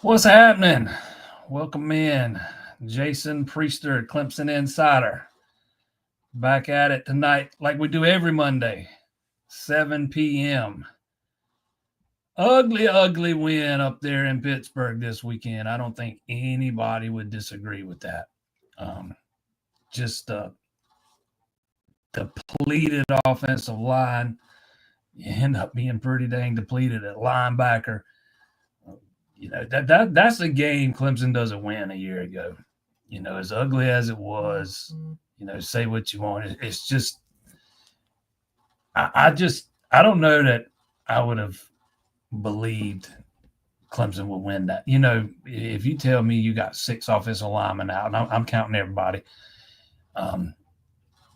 What's happening? Welcome in. Jason Priester, Clemson Insider. Back at it tonight like we do every Monday, 7 p.m. Ugly win up there in Pittsburgh this weekend. I don't think anybody would disagree with that. Just the depleted offensive line. You end up being pretty dang depleted at linebacker. You know, that's a game Clemson doesn't win a year ago. You know, as ugly as it was, you know, say what you want. It's just, I don't know that I would have believed Clemson would win that. You know, if you tell me you got 6 offensive linemen out, and I'm counting everybody,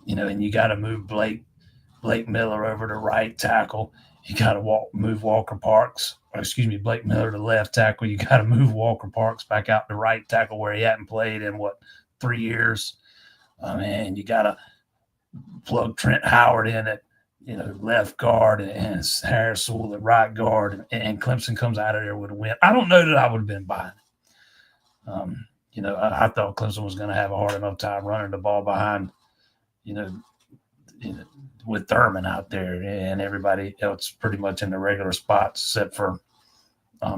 you know, and you got to move Blake Miller over to right tackle. You got to move Blake Miller to left tackle. You got to move Walker Parks back out to right tackle where he hadn't played in, 3 years. And you got to plug Trent Howard in at, you know, left guard and Harris Sewell at right guard. And Clemson comes out of there with a win. I don't know that I would have been buying it. You know, I thought Clemson was going to have a hard enough time running the ball behind, you know, with Thurman out there and everybody else pretty much in the regular spots except for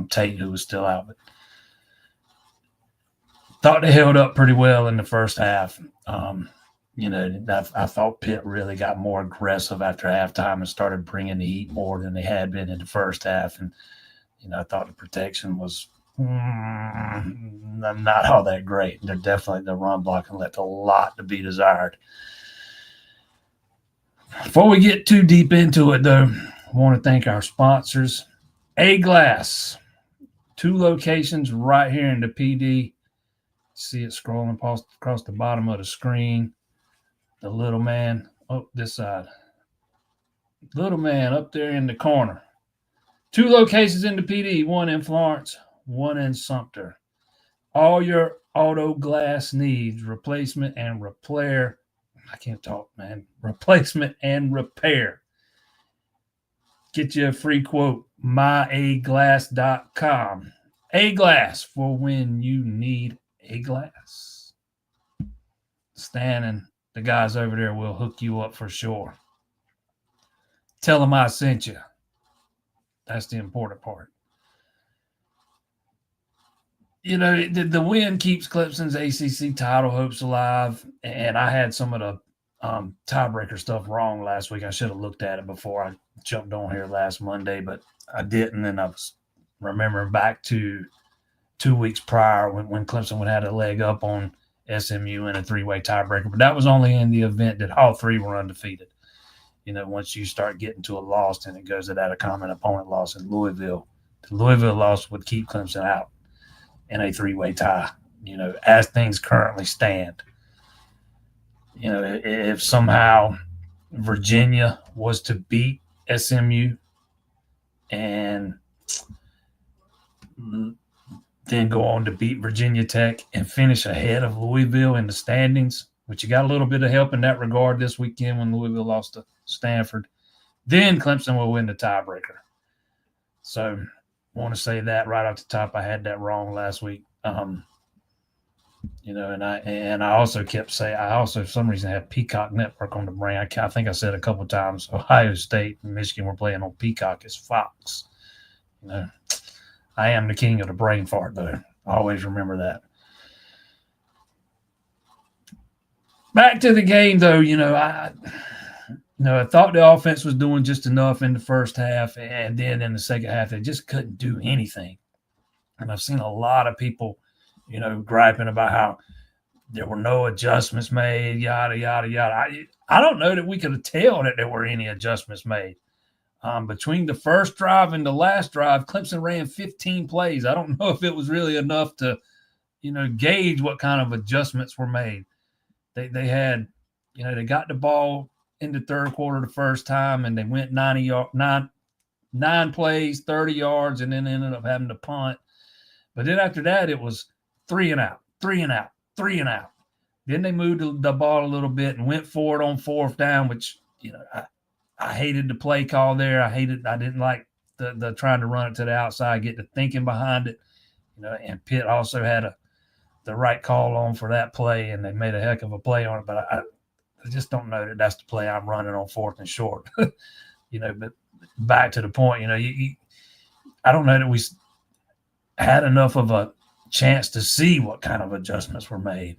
Tate, who was still out. But thought they held up pretty well in the first half. You know, I thought Pitt really got more aggressive after halftime and started bringing the heat more than they had been in the first half. And, you know, I thought the protection was not all that great. They're definitely, the run blocking left a lot to be desired. Before we get too deep into it, though, I want to thank our sponsors. A-Glass, 2 locations right here in the PD. See it scrolling across the bottom of the screen. The little man, this side. Little man up there in the corner. 2 locations in the PD, 1 in Florence, 1 in Sumter. All your auto glass needs, replacement and repair. I can't talk, man. Replacement and repair. Get you a free quote, myaglass.com. A-Glass for when you need a glass. Stan and the guys over there will hook you up for sure. Tell them I sent you. That's the important part. The win keeps Clemson's ACC title hopes alive, and I had some of the tiebreaker stuff wrong last week. I should have looked at it before I jumped on here last Monday, but I didn't, and I was remembering back to 2 weeks prior when Clemson would have a leg up on SMU in a three-way tiebreaker, but that was only in the event that all three were undefeated. Once you start getting to a loss, and it goes to that a common opponent loss in Louisville, the Louisville loss would keep Clemson out in a three-way tie, as things currently stand. If somehow Virginia was to beat SMU and then go on to beat Virginia Tech and finish ahead of Louisville in the standings, which you got a little bit of help in that regard this weekend when Louisville lost to Stanford, then Clemson will win the tiebreaker. So I want to say that right off the top. I had that wrong last week. And I also kept saying, I also for some reason had Peacock Network on the brain. I think I said a couple of times Ohio State and Michigan were playing on Peacock as Fox. I am the king of the brain fart, though. Always remember that. Back to the game, though. I thought the offense was doing just enough in the first half, and then in the second half, they just couldn't do anything. And I've seen a lot of people, griping about how there were no adjustments made, yada, yada, yada. I don't know that we could tell that there were any adjustments made. Between the first drive and the last drive, Clemson ran 15 plays. I don't know if it was really enough to, gauge what kind of adjustments were made. They had, they got the ball in the third quarter the first time, and they went 9 plays, 30 yards, and then ended up having to punt. But then after that, it was 3 and out, 3 and out, 3 and out. Then they moved the ball a little bit and went for it on fourth down, which, I hated the play call there. I didn't like the trying to run it to the outside, get the thinking behind it. And Pitt also had the right call on for that play, and they made a heck of a play on it. But I just don't know that that's the play I'm running on fourth and short. But back to the point, I don't know that we had enough of a chance to see what kind of adjustments were made,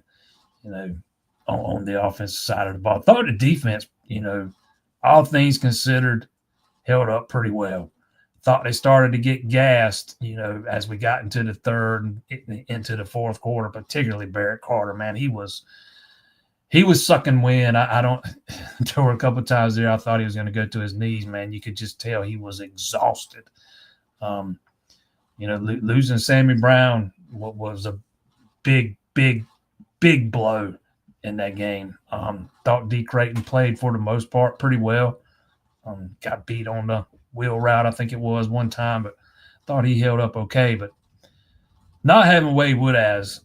on the offensive side of the ball. I thought the defense, all things considered, held up pretty well. Thought they started to get gassed, as we got into the third and into the fourth quarter, particularly Barrett Carter. Man, he was sucking wind. I don't – there were a couple of times there I thought he was going to go to his knees, man. You could just tell he was exhausted. Losing Sammy Brown was a big, big, big blow in that game. Thought D. Creighton played for the most part pretty well. Got beat on the wheel route, I think it was one time, but thought he held up okay. But not having Wade Woodaz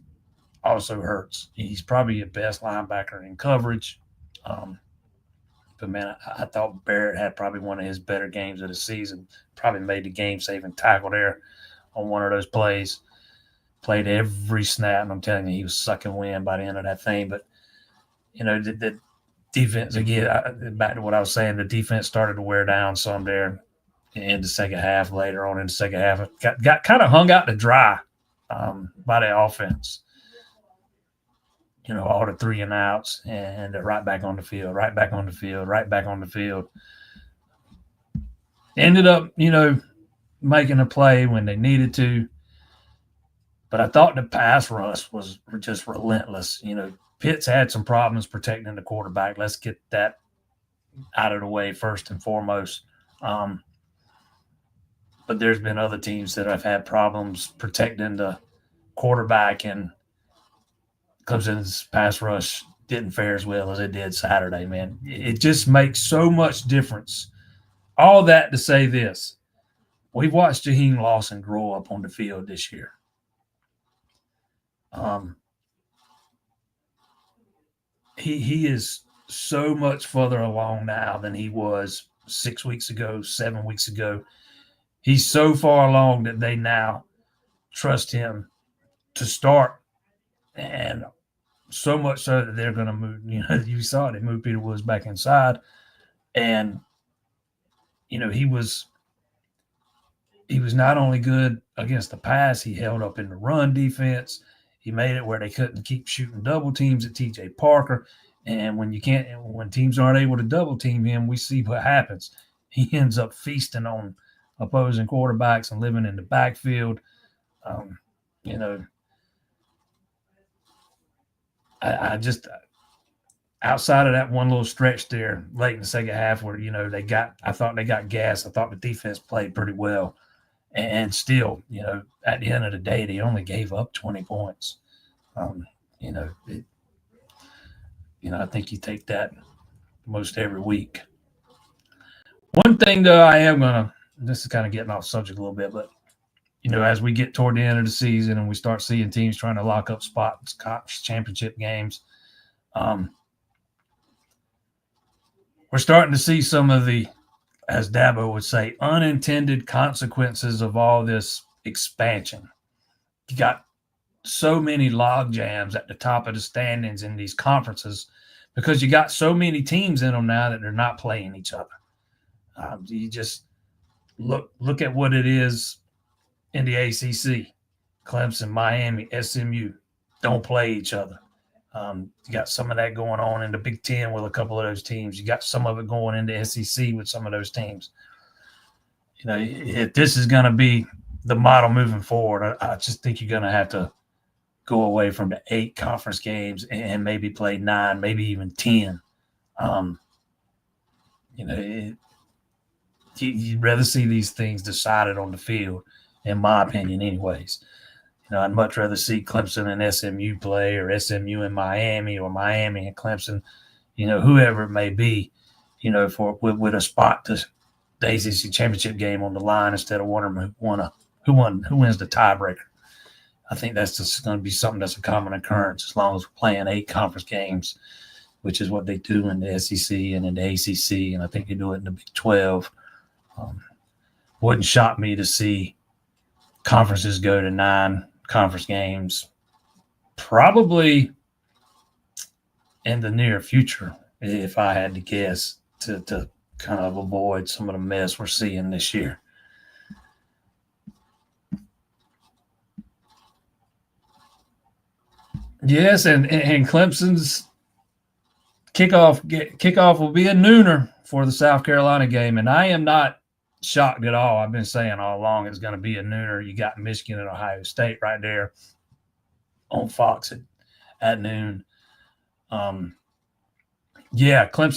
also hurts. He's probably your best linebacker in coverage. But, man, I thought Barrett had probably one of his better games of the season. Probably made the game-saving tackle there on one of those plays. Played every snap, and I'm telling you, he was sucking wind by the end of that thing. But, the defense, again, back to what I was saying, the defense started to wear down some there in the second half. Later on in the second half, got kind of hung out to dry by the offense. All the 3 and outs, and they're right back on the field, right back on the field, right back on the field. Ended up, making a play when they needed to. But I thought the pass rush was just relentless. Pitt's had some problems protecting the quarterback. Let's get that out of the way first and foremost. But there's been other teams that have had problems protecting the quarterback, and Clemson's pass rush didn't fare as well as it did Saturday, man. It just makes so much difference. All that to say this. We've watched Jaheim Lawson grow up on the field this year. He is so much further along now than he was 6 weeks ago, 7 weeks ago. He's so far along that they now trust him to start, and so much so that they're going to move. You saw it. They moved Peter Woods back inside, and he was he was not only good against the pass, he held up in the run defense. He made it where they couldn't keep shooting double teams at TJ Parker. And when teams aren't able to double team him, we see what happens. He ends up feasting on opposing quarterbacks and living in the backfield. You know, I just outside of that one little stretch there late in the second half where, I thought they got gas. I thought the defense played pretty well. And still, at the end of the day, they only gave up 20 points. I think you take that most every week. One thing, though, I am going to – this is kind of getting off subject a little bit, but, as we get toward the end of the season and we start seeing teams trying to lock up spots, conference championship games, we're starting to see some of the, as Dabo would say, unintended consequences of all this expansion. You got so many log jams at the top of the standings in these conferences because you got so many teams in them now that they're not playing each other. You just look at what it is in the ACC. Clemson, Miami, SMU don't play each other. You got some of that going on in the Big Ten with a couple of those teams. You got some of it going into SEC with some of those teams. If this is going to be the model moving forward, I just think you're going to have to go away from the 8 conference games and maybe play 9, maybe even 10. You'd rather see these things decided on the field, in my opinion, anyways. I'd much rather see Clemson and SMU play, or SMU and Miami, or Miami and Clemson, whoever it may be, with a spot to the ACC championship game on the line instead of wondering who wins the tiebreaker. I think that's just going to be something that's a common occurrence as long as we're playing 8 conference games, which is what they do in the SEC and in the ACC, and I think they do it in the Big 12. Wouldn't shock me to see conferences go to 9 conference games, probably in the near future, if I had to guess, to kind of avoid some of the mess we're seeing this year. Yes, and Clemson's kickoff will be a nooner for the South Carolina game, and I am not shocked at all. I've been saying all along it's going to be a nooner. You got Michigan and Ohio State right there on Fox at noon. Clemson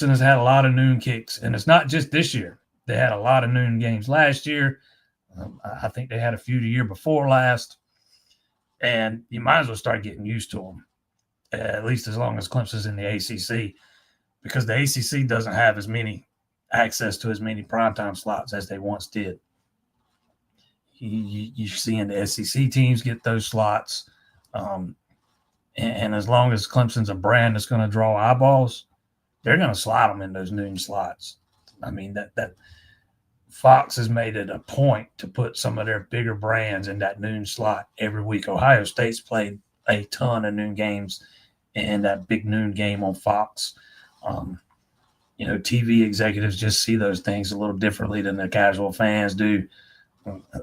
has had a lot of noon kicks, and it's not just this year. They had a lot of noon games last year. I think they had a few the year before last, and you might as well start getting used to them, at least as long as Clemson's in the ACC, because the ACC doesn't have as many access to as many primetime slots as they once did. You're seeing the SEC teams get those slots. And as long as Clemson's a brand that's going to draw eyeballs, they're going to slide them in those noon slots. I mean, that Fox has made it a point to put some of their bigger brands in that noon slot every week. Ohio State's played a ton of noon games in that big noon game on Fox. TV executives just see those things a little differently than the casual fans do.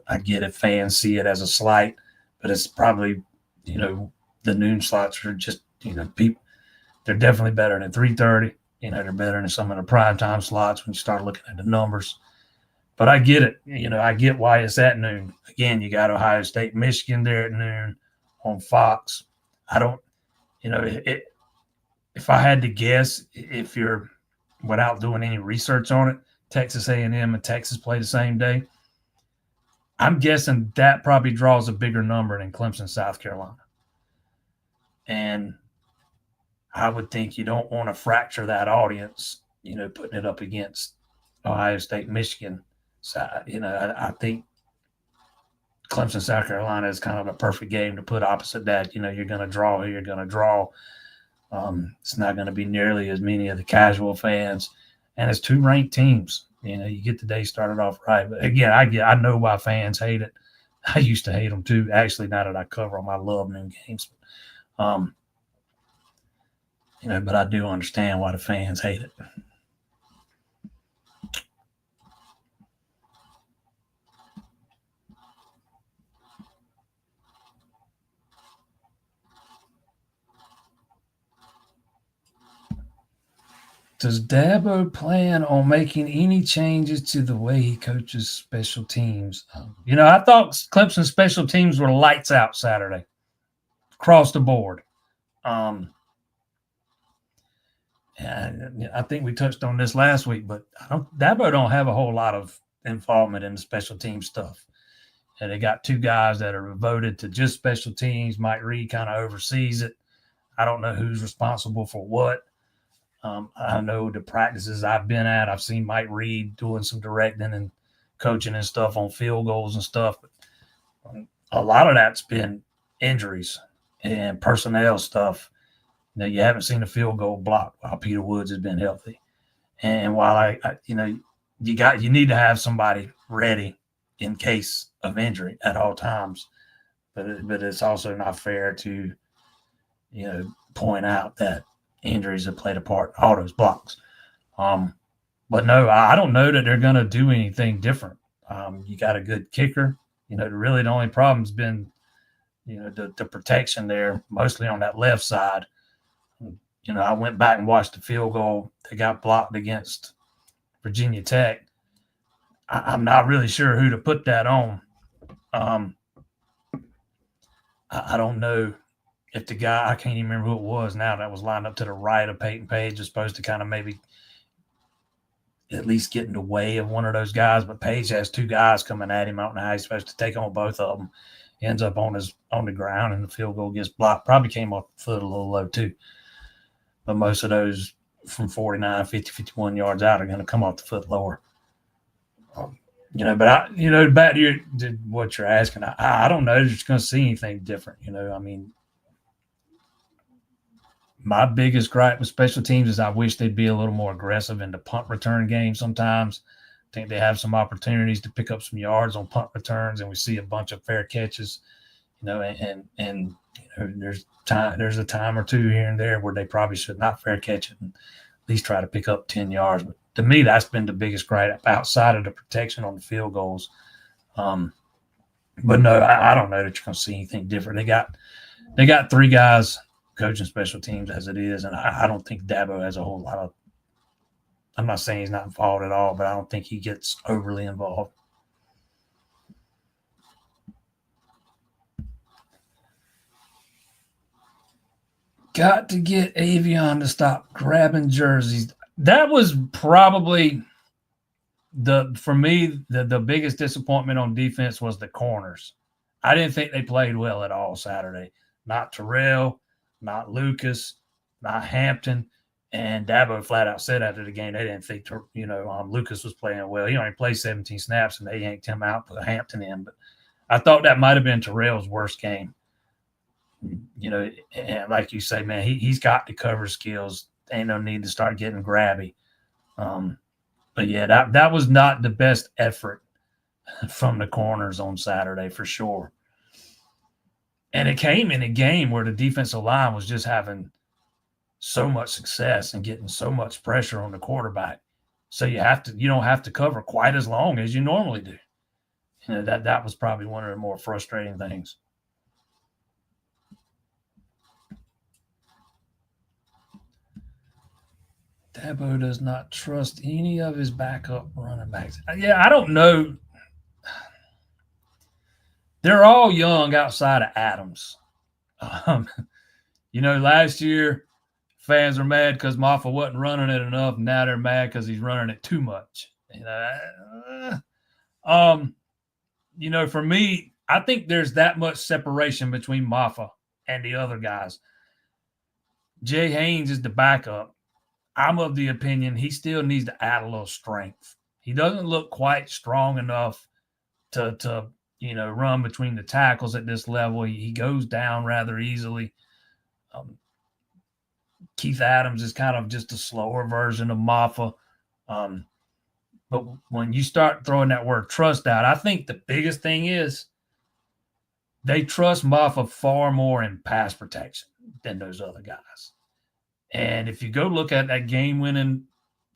I get it. Fans see it as a slight, but it's probably, the noon slots are just, people, they're definitely better than 3:30. They're better than some of the primetime slots when you start looking at the numbers. But I get it. I get why it's at noon. Again, you got Ohio State, Michigan there at noon on Fox. I don't, if I had to guess, if you're, without doing any research on it, Texas A&M and Texas play the same day, I'm guessing that probably draws a bigger number than Clemson, South Carolina. And I would think you don't want to fracture that audience, putting it up against Ohio State, Michigan. So, I think Clemson, South Carolina is kind of a perfect game to put opposite that. You're going to draw who you're going to draw. It's not going to be nearly as many of the casual fans, and it's 2 ranked teams. You get the day started off right. But again, I know why fans hate it. I used to hate them too. Actually, now that I cover them, I love noon games. But I do understand why the fans hate it. Does Dabo plan on making any changes to the way he coaches special teams? I thought Clemson special teams were lights out Saturday, across the board. And I think we touched on this last week, but Dabo don't have a whole lot of involvement in the special team stuff. And they got two guys that are voted to just special teams. Mike Reed kind of oversees it. I don't know who's responsible for what. I know the practices I've been at, I've seen Mike Reed doing some directing and coaching and stuff on field goals and stuff. But a lot of that's been injuries and personnel stuff. You haven't seen a field goal block while Peter Woods has been healthy. And while you need to have somebody ready in case of injury at all times. But it's also not fair to, point out that injuries have played a part in all those blocks. But no, I don't know that they're going to do anything different. You got a good kicker. Really the only problem's been, the protection there, mostly on that left side. I went back and watched the field goal that got blocked against Virginia Tech. I'm not really sure who to put that on. I don't know if the guy, I can't even remember who it was now, that was lined up to the right of Peyton Page, is supposed to kind of maybe at least get in the way of one of those guys. But Page has two guys coming at him. I don't know how he's supposed to take on both of them. He ends up on the ground, and the field goal gets blocked. Probably came off the foot a little low too. But most of those from 49, 50, 51 yards out are going to come off the foot lower. But back to what you're asking, I don't know if you're going to see anything different. My biggest gripe with special teams is I wish they'd be a little more aggressive in the punt return game sometimes. I think they have some opportunities to pick up some yards on punt returns, and we see a bunch of fair catches, and there's a time or two here and there where they probably should not fair catch it and at least try to pick up 10 yards. But to me, that's been the biggest gripe outside of the protection on the field goals. But no, I don't know that you're going to see anything different. They got three guys coaching special teams as it is, and I don't think Dabo has a whole lot of – I'm not saying he's not involved at all, but I don't think he gets overly involved. Got to get Avion to stop grabbing jerseys. That was probably for me the biggest disappointment on defense was the corners. I didn't think they played well at all Saturday. Not Terrell, not Lucas, not Hampton, and Dabo flat out said after the game they didn't think Lucas was playing well. He only played 17 snaps and they yanked him out, put Hampton in. But I thought that might have been Terrell's worst game. And like you say, man, he's got the cover skills. Ain't no need to start getting grabby. But yeah, that was not the best effort from the corners on Saturday for sure. And it came in a game where the defensive line was just having so much success and getting so much pressure on the quarterback. So you don't have to cover quite as long as you normally do. That was probably one of the more frustrating things. Dabo does not trust any of his backup running backs. Yeah, I don't know. They're all young outside of Adams. Last year fans were mad because Maffa wasn't running it enough. Now they're mad because he's running it too much. For me, I think there's that much separation between Maffa and the other guys. Jay Haynes is the backup. I'm of the opinion he still needs to add a little strength. He doesn't look quite strong enough to run between the tackles at this level. He goes down rather easily. Keith Adams is kind of just a slower version of Maffa. But when you start throwing that word trust out, I think the biggest thing is they trust Maffa far more in pass protection than those other guys. And if you go look at that game-winning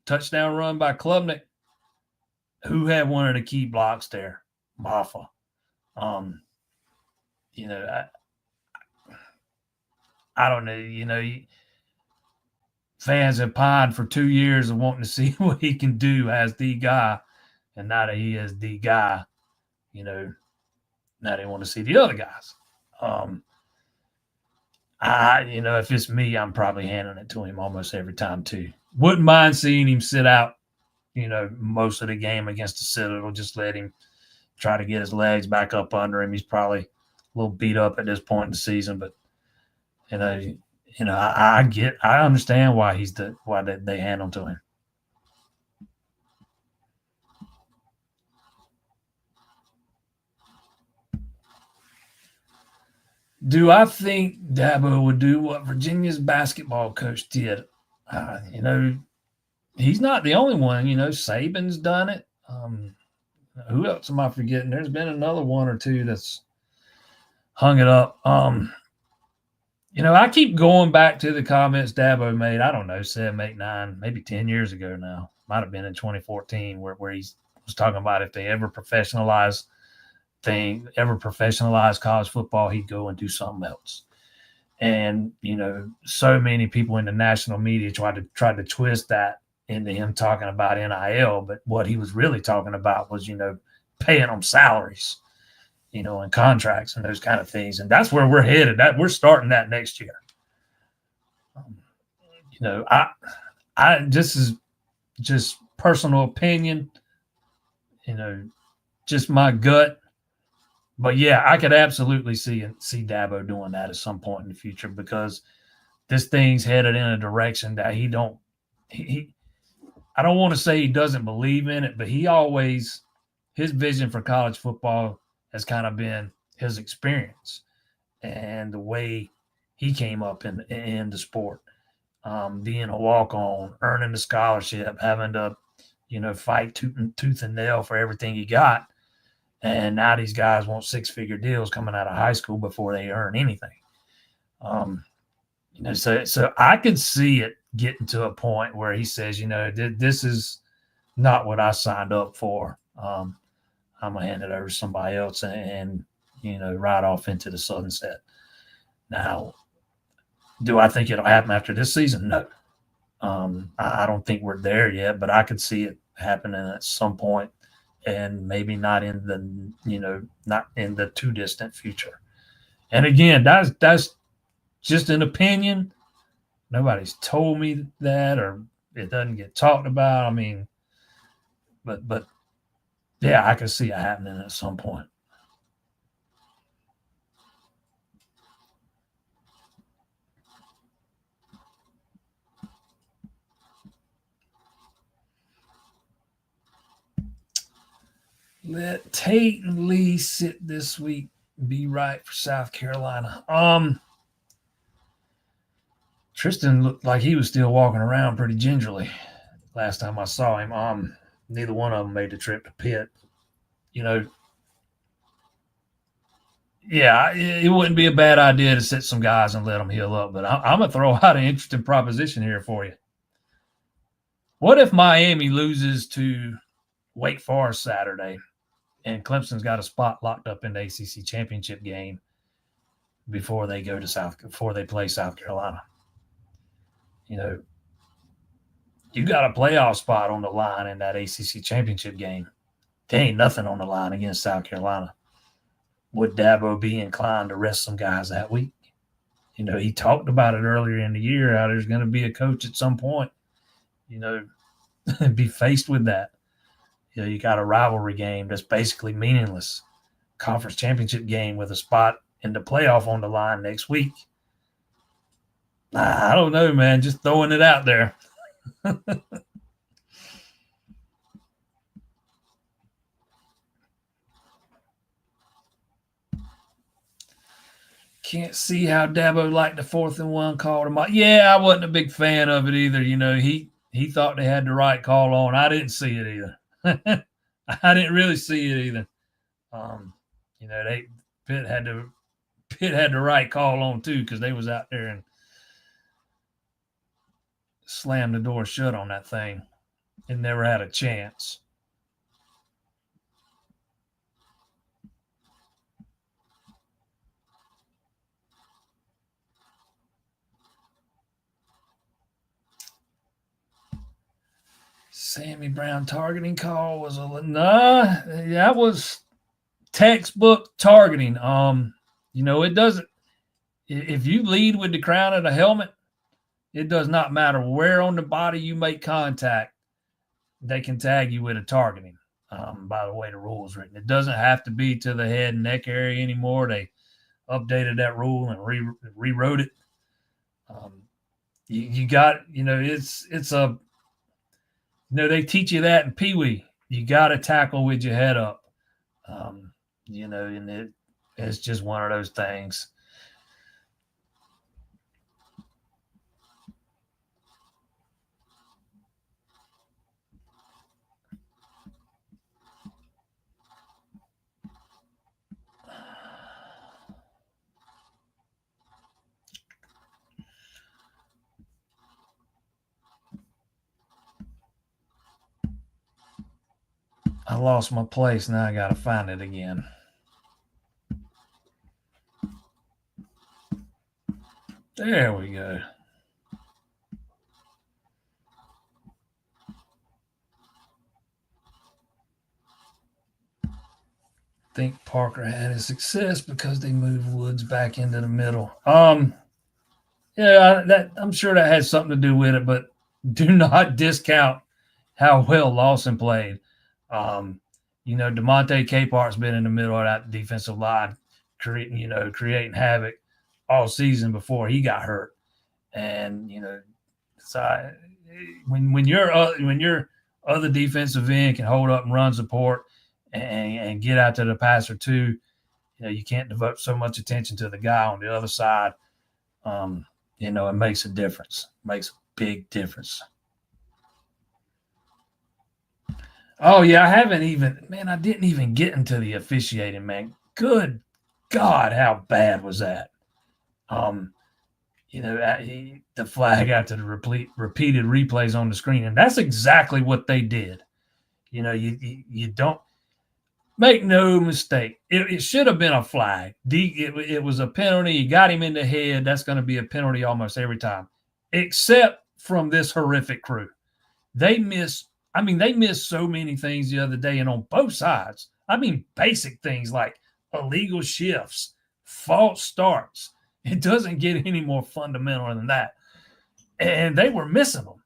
touchdown run by Klubnik, who had one of the key blocks there? Maffa. I don't know. fans have pined for 2 years of wanting to see what he can do as the guy, and now that he is the guy, now they want to see the other guys. If it's me, I'm probably handing it to him almost every time too. Wouldn't mind seeing him sit out, most of the game against the Citadel. Just let him try to get his legs back up under him. He's probably a little beat up at this point in the season, but I understand why they hand him to him. Do I think Dabo would do what Virginia's basketball coach did? He's not the only one. Saban's done it. Who else am I forgetting? There's been another one or two that's hung it up. I keep going back to the comments Dabo made, I don't know, 7, 8, 9, maybe 10 years ago now. Might have been in 2014 where he was talking about if they ever professionalize college football, he'd go and do something else. And, so many people in the national media tried to twist that into him talking about NIL, but what he was really talking about was, paying them salaries, and contracts and those kind of things. And that's where we're headed. We're starting that next year. This is just personal opinion, just my gut. But yeah, I could absolutely see Dabo doing that at some point in the future, because this thing's headed in a direction that I don't want to say he doesn't believe in it, but his vision for college football has kind of been his experience and the way he came up in the sport, being a walk-on, earning the scholarship, having to, fight tooth and nail for everything he got. And now these guys want 6-figure deals coming out of high school before they earn anything. So I could see it getting to a point where he says, this is not what I signed up for. I'm going to hand it over to somebody else and ride off into the sunset. Now, do I think it'll happen after this season? No. I don't think we're there yet, but I could see it happening at some point, and maybe not in the too distant future. And again, that's just an opinion. Nobody's told me that, or it doesn't get talked about. I mean, but yeah, I can see it happening at some point. Let Tate and Lee sit this week. Be right for South Carolina. Tristan looked like he was still walking around pretty gingerly last time I saw him. Neither one of them made the trip to Pitt. Yeah, it wouldn't be a bad idea to sit some guys and let them heal up. But I'm going to throw out an interesting proposition here for you. What if Miami loses to Wake Forest Saturday and Clemson's got a spot locked up in the ACC championship game before they play South Carolina? You got a playoff spot on the line in that ACC championship game. There ain't nothing on the line against South Carolina. Would Dabo be inclined to rest some guys that week? He talked about it earlier in the year, how there's going to be a coach at some point, be faced with that. You got a rivalry game that's basically meaningless. Conference championship game with a spot in the playoff on the line next week. I don't know, man. Just throwing it out there. Can't see how Dabo liked the 4th and 1 call tomorrow. Yeah, I wasn't a big fan of it either. He thought they had the right call on. I didn't see it either. I didn't really see it either. Pitt had the right call on too, because they was out there and slammed the door shut on that thing and never had a chance. Sammy Brown targeting call was that was textbook targeting. It doesn't. If you lead with the crown of the helmet, it does not matter where on the body you make contact. They can tag you with a targeting. By the way, the rule is written. It doesn't have to be to the head and neck area anymore. They updated that rule and rewrote it. You got, it's a, they teach you that in Pee Wee. You got to tackle with your head up. And it's just one of those things. I lost my place. Now I got to find it again. There we go. I think Parker had his success because they moved Woods back into the middle. I'm sure that had something to do with it, but do not discount how well Lawson played. DeMonte Capart's been in the middle of that defensive line, creating havoc all season before he got hurt. And so when your other defensive end can hold up and run support and get out to the passer too, you can't devote so much attention to the guy on the other side. It makes a difference. Makes a big difference. Oh, yeah, I didn't even get into the officiating, man. Good God, how bad was that? The flag after the repeated replays on the screen, and that's exactly what they did. You don't make no mistake. It should have been a flag. It was a penalty. You got him in the head. That's going to be a penalty almost every time, except from this horrific crew. They missed so many things the other day, and on both sides. Basic things like illegal shifts, false starts. It doesn't get any more fundamental than that. And they were missing them.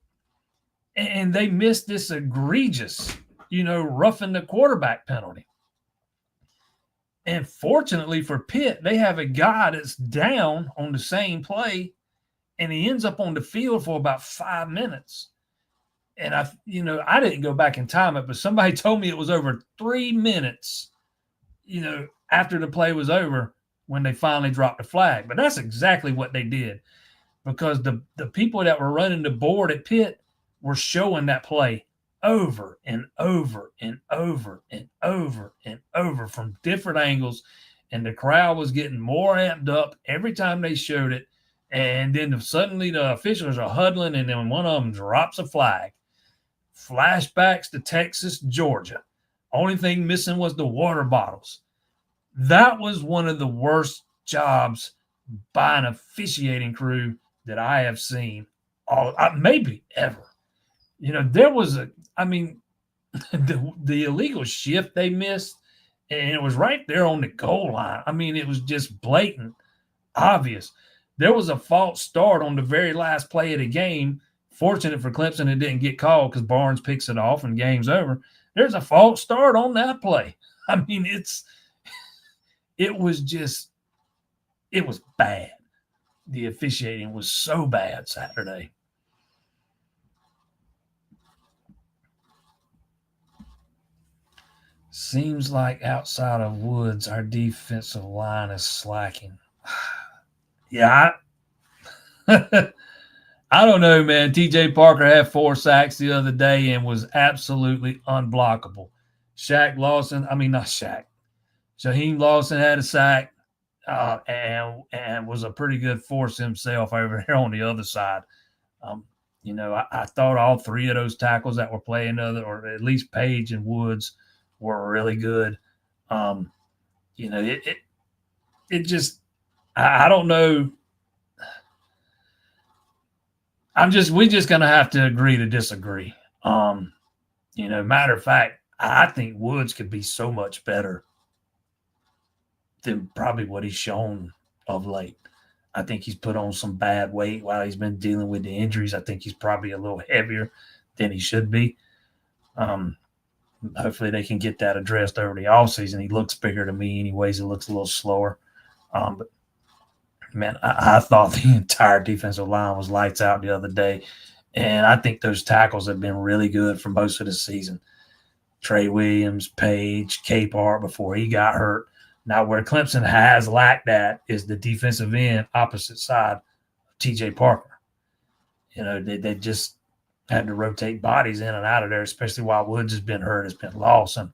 And they missed this egregious, roughing the quarterback penalty. And fortunately for Pitt, they have a guy that's down on the same play, and he ends up on the field for about 5 minutes. And I didn't go back and time it, but somebody told me it was over 3 minutes, after the play was over when they finally dropped the flag. But that's exactly what they did, because the people that were running the board at Pitt were showing that play over and over and over and over and over from different angles. And the crowd was getting more amped up every time they showed it. And then suddenly the officials are huddling, and then one of them drops a flag. Flashbacks to Texas, Georgia. Only thing missing was the water bottles. That was one of the worst jobs by an officiating crew that I have seen, maybe ever. There was the illegal shift they missed, and it was right there on the goal line. It was just blatant, obvious. There was a false start on the very last play of the game. Fortunate for Clemson, it didn't get called because Barnes picks it off and game's over. There's a false start on that play. It was bad. The officiating was so bad Saturday. Seems like outside of Woods, our defensive line is slacking. Yeah, I don't know, man. TJ Parker had 4 sacks the other day and was absolutely unblockable. Shaheem Lawson had a sack and was a pretty good force himself over here on the other side. I thought all 3 of those tackles that were playing or at least Page and Woods, were really good. It just, I don't know. We just going to have to agree to disagree. Matter of fact, I think Woods could be so much better than probably what he's shown of late. I think he's put on some bad weight while he's been dealing with the injuries. I think he's probably a little heavier than he should be. Hopefully they can get that addressed over the offseason. He looks bigger to me anyways. It looks a little slower. But, man, I thought the entire defensive line was lights out the other day. And I think those tackles have been really good for most of the season. Trey Williams, Page, Capehart before he got hurt. Now, where Clemson has lacked at is the defensive end opposite side of T.J. Parker. They just had to rotate bodies in and out of there, especially while Woods has been hurt. It's been Lawson,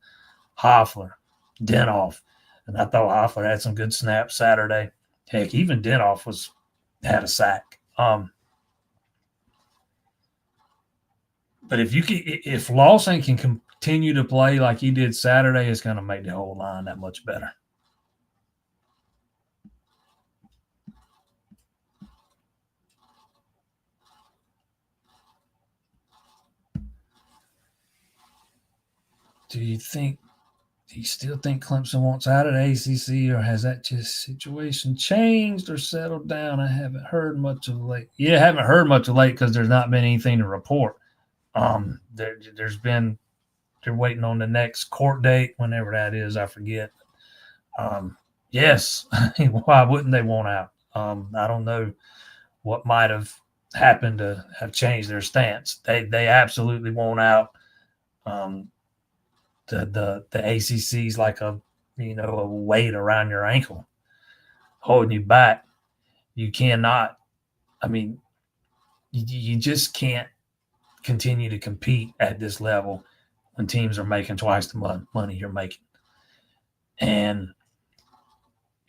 Hoffler, Denoff. And I thought Hoffler had some good snaps Saturday. Heck, even Denoff had a sack. But if Lawson can continue to play like he did Saturday, it's going to make the whole line that much better. Do you still think Clemson wants out of the ACC, or has that just situation changed or settled down? I haven't heard much of late. Yeah, I haven't heard much of late because there's not been anything to report. They're waiting on the next court date, whenever that is, I forget. Yes, why wouldn't they want out? I don't know what might have happened to have changed their stance. They absolutely want out. The ACC's like a weight around your ankle, holding you back. You cannot. I mean, you just can't continue to compete at this level when teams are making twice the money you're making. And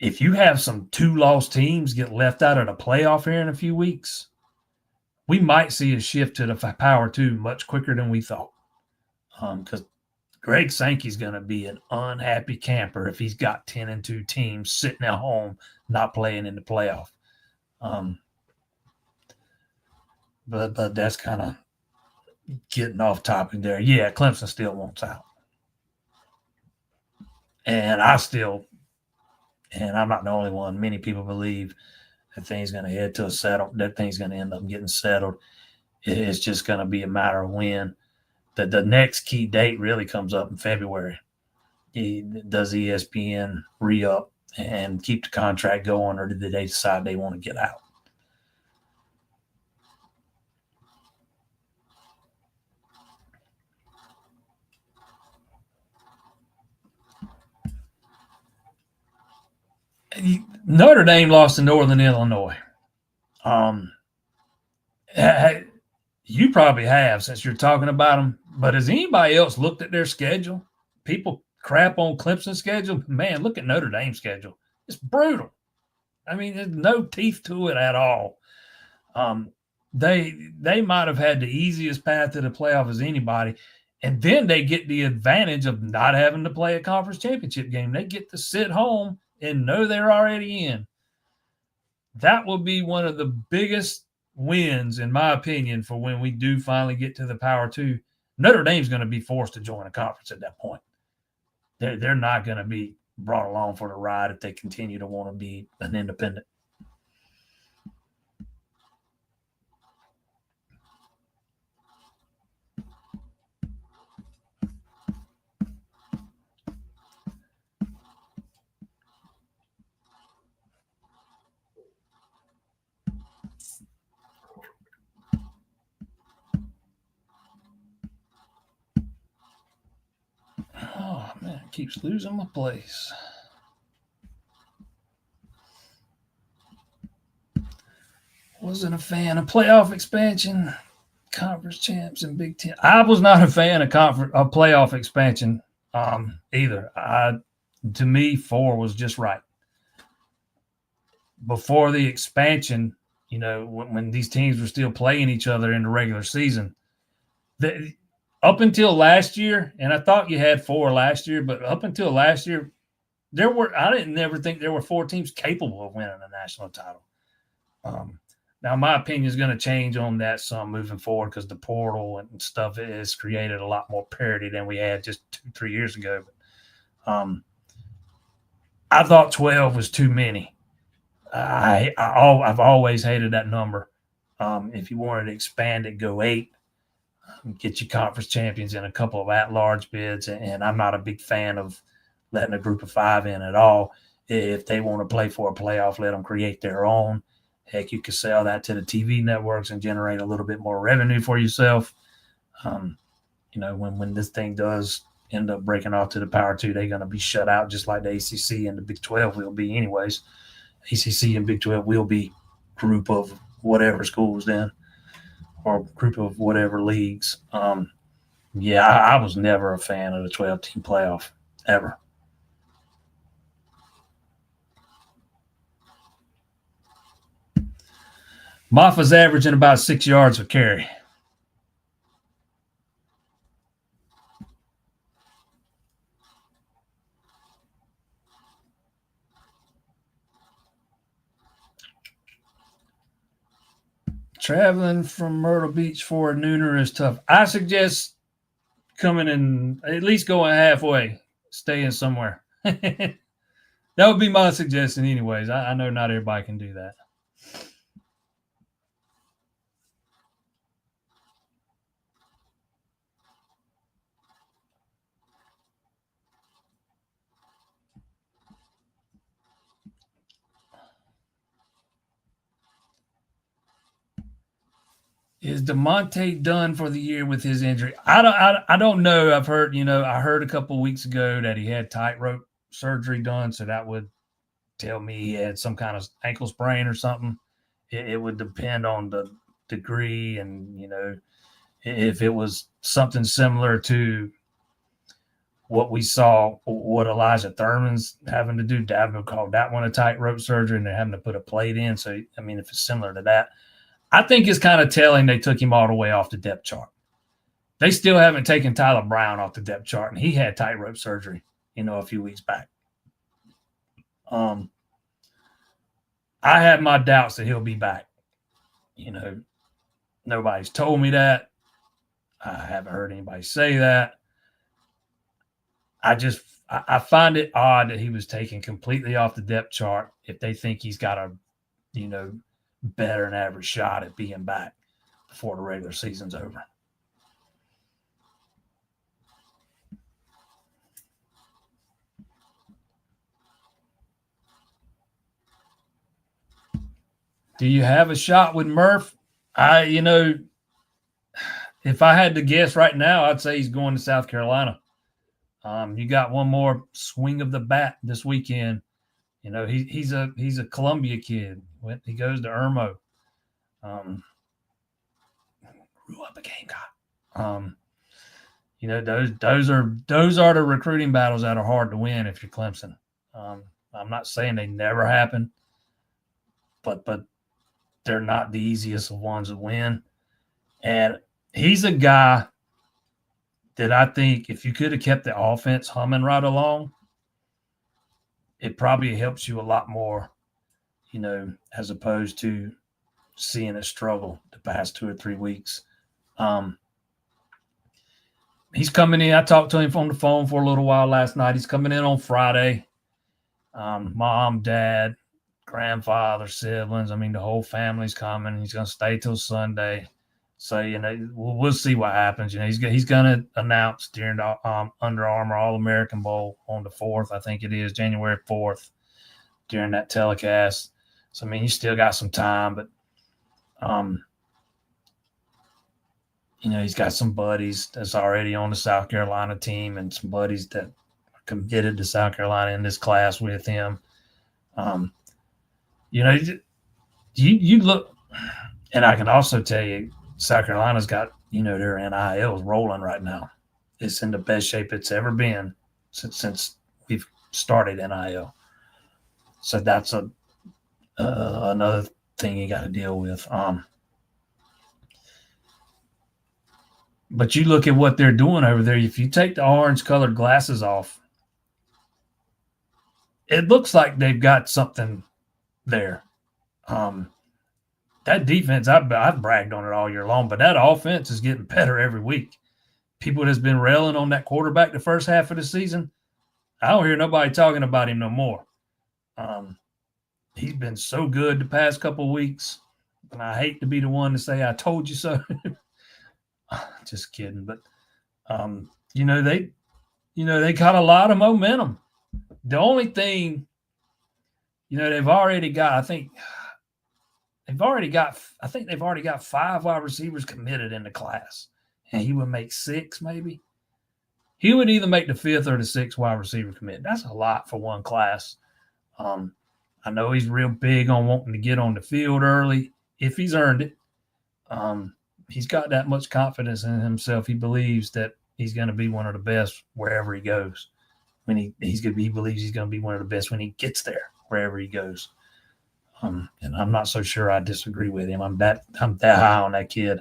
if you have some 2-loss teams get left out of the playoff here in a few weeks, we might see a shift to the Power 2 much quicker than we thought. Because Greg Sankey's going to be an unhappy camper if he's got 10-2 teams sitting at home not playing in the playoff. But that's kind of getting off topic there. Yeah, Clemson still wants out. And I'm not the only one. Many people believe that thing's going to head to a settle. That thing's going to end up getting settled. It's just going to be a matter of when. The next key date really comes up in February. Does ESPN re-up and keep the contract going, or did they decide they want to get out? Notre Dame lost to Northern Illinois. You probably have, since you're talking about them. But has anybody else looked at their schedule? People crap on Clemson's schedule. Man, look at Notre Dame's schedule. It's brutal. I mean, there's no teeth to it at all. They might have had the easiest path to the playoff as anybody. And then they get the advantage of not having to play a conference championship game. They get to sit home and know they're already in. That will be one of the biggest wins, in my opinion, for when we do finally get to the Power 2. Notre Dame's going to be forced to join a conference at that point. They're not going to be brought along for the ride if they continue to want to be an independent. Oh, man, it keeps losing my place. Wasn't a fan of playoff expansion, conference champs, and Big Ten. I was not a fan of playoff expansion either. To me, 4 was just right. Before the expansion, when these teams were still playing each other in the regular season, up until last year, and I thought you had 4 last year, but up until last year, I didn't never think there were 4 teams capable of winning a national title. Now, my opinion is going to change on that some moving forward because the portal and stuff has created a lot more parity than we had just 2-3 years ago. But, I thought 12 was too many. I've always hated that number. If you wanted to expand it, go 8. Get your conference champions in a couple of at-large bids, and I'm not a big fan of letting a group of 5 in at all. If they want to play for a playoff, let them create their own. Heck, you could sell that to the TV networks and generate a little bit more revenue for yourself. When this thing does end up breaking off to the Power 2, they're going to be shut out just like the ACC and the Big 12 will be anyways. ACC and Big 12 will be group of whatever schools then, or group of whatever leagues. I was never a fan of the 12-team playoff, ever. Maffa's averaging about 6 yards per carry. Traveling from Myrtle Beach for a nooner is tough. I suggest coming in, at least going halfway, staying somewhere. That would be my suggestion anyways. I know not everybody can do that. Is DeMonte done for the year with his injury? I don't know. I've heard, I heard a couple of weeks ago that he had tightrope surgery done, so that would tell me he had some kind of ankle sprain or something. It would depend on the degree, and if it was something similar to what we saw, what Elijah Thurman's having to do. Dabo called that one a tightrope surgery, and they're having to put a plate in. So, I mean, if it's similar to that, I think it's kind of telling they took him all the way off the depth chart. They still haven't taken Tyler Brown off the depth chart, and he had tightrope surgery, a few weeks back. I have my doubts that he'll be back. Nobody's told me that. I haven't heard anybody say that. I find it odd that he was taken completely off the depth chart if they think he's got a, better than average shot at being back before the regular season's over. Do you have a shot with Murph? If I had to guess right now, I'd say he's going to South Carolina. You got one more swing of the bat this weekend. He's a Columbia kid. He goes to Irmo. Grew up a Gamecock. Those are the recruiting battles that are hard to win if you're Clemson. I'm not saying they never happen, but they're not the easiest of ones to win. And he's a guy that I think if you could have kept the offense humming right along, it probably helps you a lot more, as opposed to seeing it struggle the past 2 or 3 weeks. He's coming in. I talked to him on the phone for a little while last night. He's coming in on Friday. Mom, dad, grandfather, siblings. I mean, the whole family's coming. He's going to stay till Sunday. So, we'll see what happens. He's going to announce during the Under Armour All-American Bowl on the 4th. I think it is January 4th during that telecast. So, I mean, he's still got some time, but, he's got some buddies that's already on the South Carolina team and some buddies that are committed to South Carolina in this class with him. You look, and I can also tell you, South Carolina's got, their NILs rolling right now. It's in the best shape it's ever been since we've started NIL. So that's another thing you got to deal with. But you look at what they're doing over there. If you take the orange-colored glasses off, it looks like they've got something there. that defense, I've bragged on it all year long, but that offense is getting better every week. People that's been railing on that quarterback the first half of the season, I don't hear nobody talking about him no more. He's been so good the past couple of weeks, and I hate to be the one to say I told you so. Just kidding, but they got a lot of momentum. The only thing, they've already got. I think they've already got 5 wide receivers committed in the class, and he would make 6 maybe. He would either make the 5th or the 6th wide receiver commit. That's a lot for one class. I know he's real big on wanting to get on the field early if he's earned it. He's got that much confidence in himself. He believes that he's going to be one of the best wherever he goes. When he believes he's going to be one of the best when he gets there, wherever he goes. And I'm not so sure I disagree with him. I'm that high on that kid.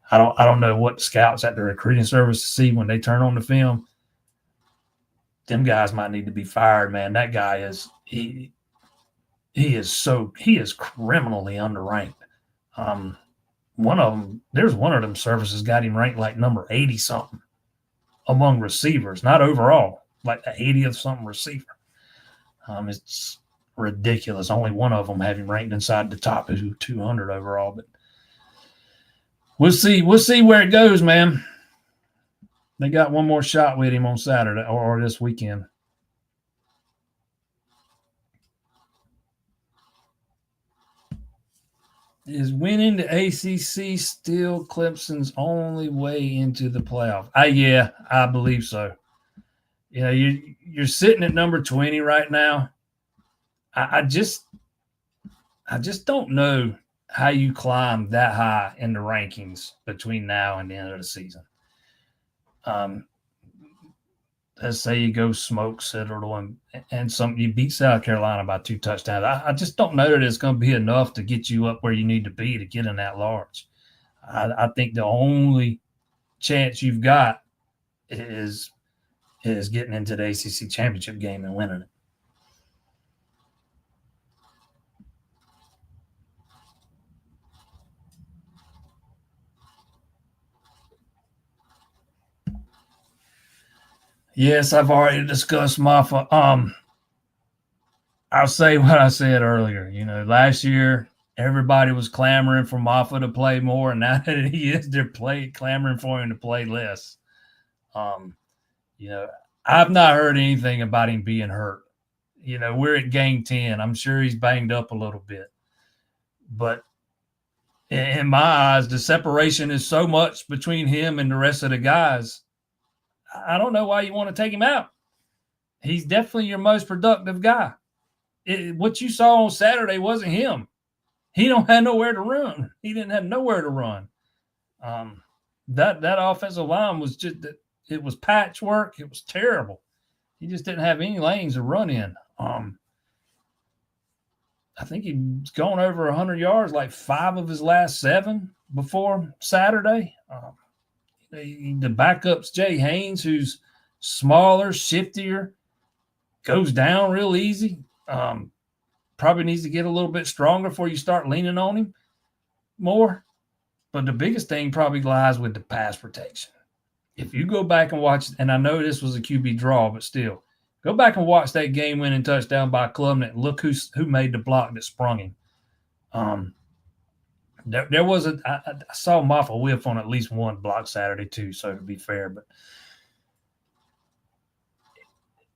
I don't know what the scouts at the recruiting service see when they turn on the film. Them guys might need to be fired, man. That guy is he is criminally underranked. There's one of them services got him ranked like number 80 something among receivers, not overall, like the 80th something receiver. It's ridiculous. Only one of them have him ranked inside the top 200 overall, but we'll see where it goes, man. They got one more shot with him on Saturday or this weekend. Is winning the ACC still Clemson's only way into the playoff? Yeah, I believe so. You're sitting at number 20 right now. I just don't know how you climb that high in the rankings between now and the end of the season. Let's say you go smoke Citadel and you beat South Carolina by 2 touchdowns. I just don't know that it's going to be enough to get you up where you need to be to get in that large. I think the only chance you've got is getting into the ACC championship game and winning it. Yes, I've already discussed Maffa. I'll say what I said earlier. Last year everybody was clamoring for Maffa to play more, and now that he is, they're clamoring for him to play less. I've not heard anything about him being hurt. We're at game 10. I'm sure he's banged up a little bit, but in my eyes, the separation is so much between him and the rest of the guys. I don't know why you want to take him out. He's definitely your most productive guy. What you saw on Saturday wasn't him. He don't have nowhere to run. He didn't have nowhere to run. That offensive line was it was patchwork. It was terrible. He just didn't have any lanes to run in. I think he's gone over 100 yards, like 5 of his last 7 before Saturday. The backup's Jay Haynes, who's smaller, shiftier, goes down real easy. Probably needs to get a little bit stronger before you start leaning on him more. But the biggest thing probably lies with the pass protection. If you go back and watch, and I know this was a QB draw, but still, go back and watch that game-winning touchdown by Klubnik and look who made the block that sprung him. There was I saw Maffa whiff on at least one block Saturday too, so to be fair, but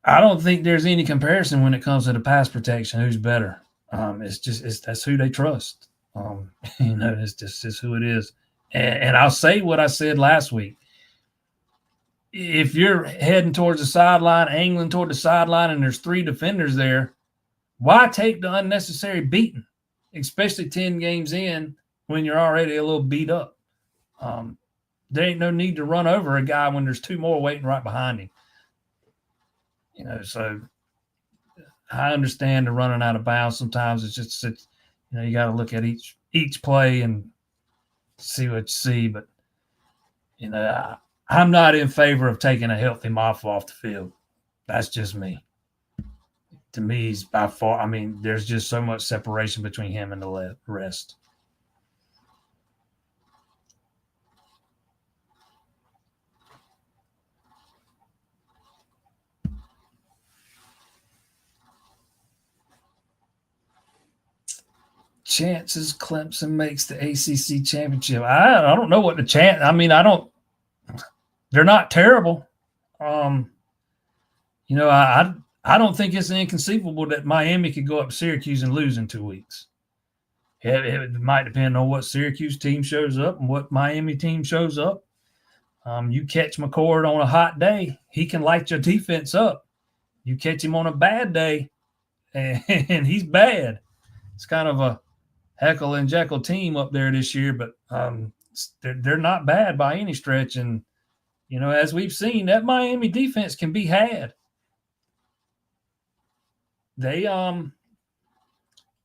I don't think there's any comparison when it comes to the pass protection. Who's better? That's who they trust. It's just who it is. And I'll say what I said last week. If you're heading towards the sideline, angling toward the sideline, and there's 3 defenders there, why take the unnecessary beating, especially 10 games in when you're already a little beat up? There ain't no need to run over a guy when there's 2 more waiting right behind him. So I understand the running out of bounds. Sometimes it's just, you got to look at each play and see what you see. But, I'm not in favor of taking a healthy Maffa off the field. That's just me. To me, he's by far, there's just so much separation between him and the rest. chances Clemson makes the ACC championship? I don't know what the chance. I mean, they're not terrible. I don't think it's inconceivable that Miami could go up to Syracuse and lose in 2 weeks. It might depend on what Syracuse team shows up and what Miami team shows up. You catch McCord on a hot day, he can light your defense up. You catch him on a bad day, and he's bad. It's kind of a Heckle and Jekyll team up there this year, but they're not bad by any stretch. And, as we've seen, that Miami defense can be had. They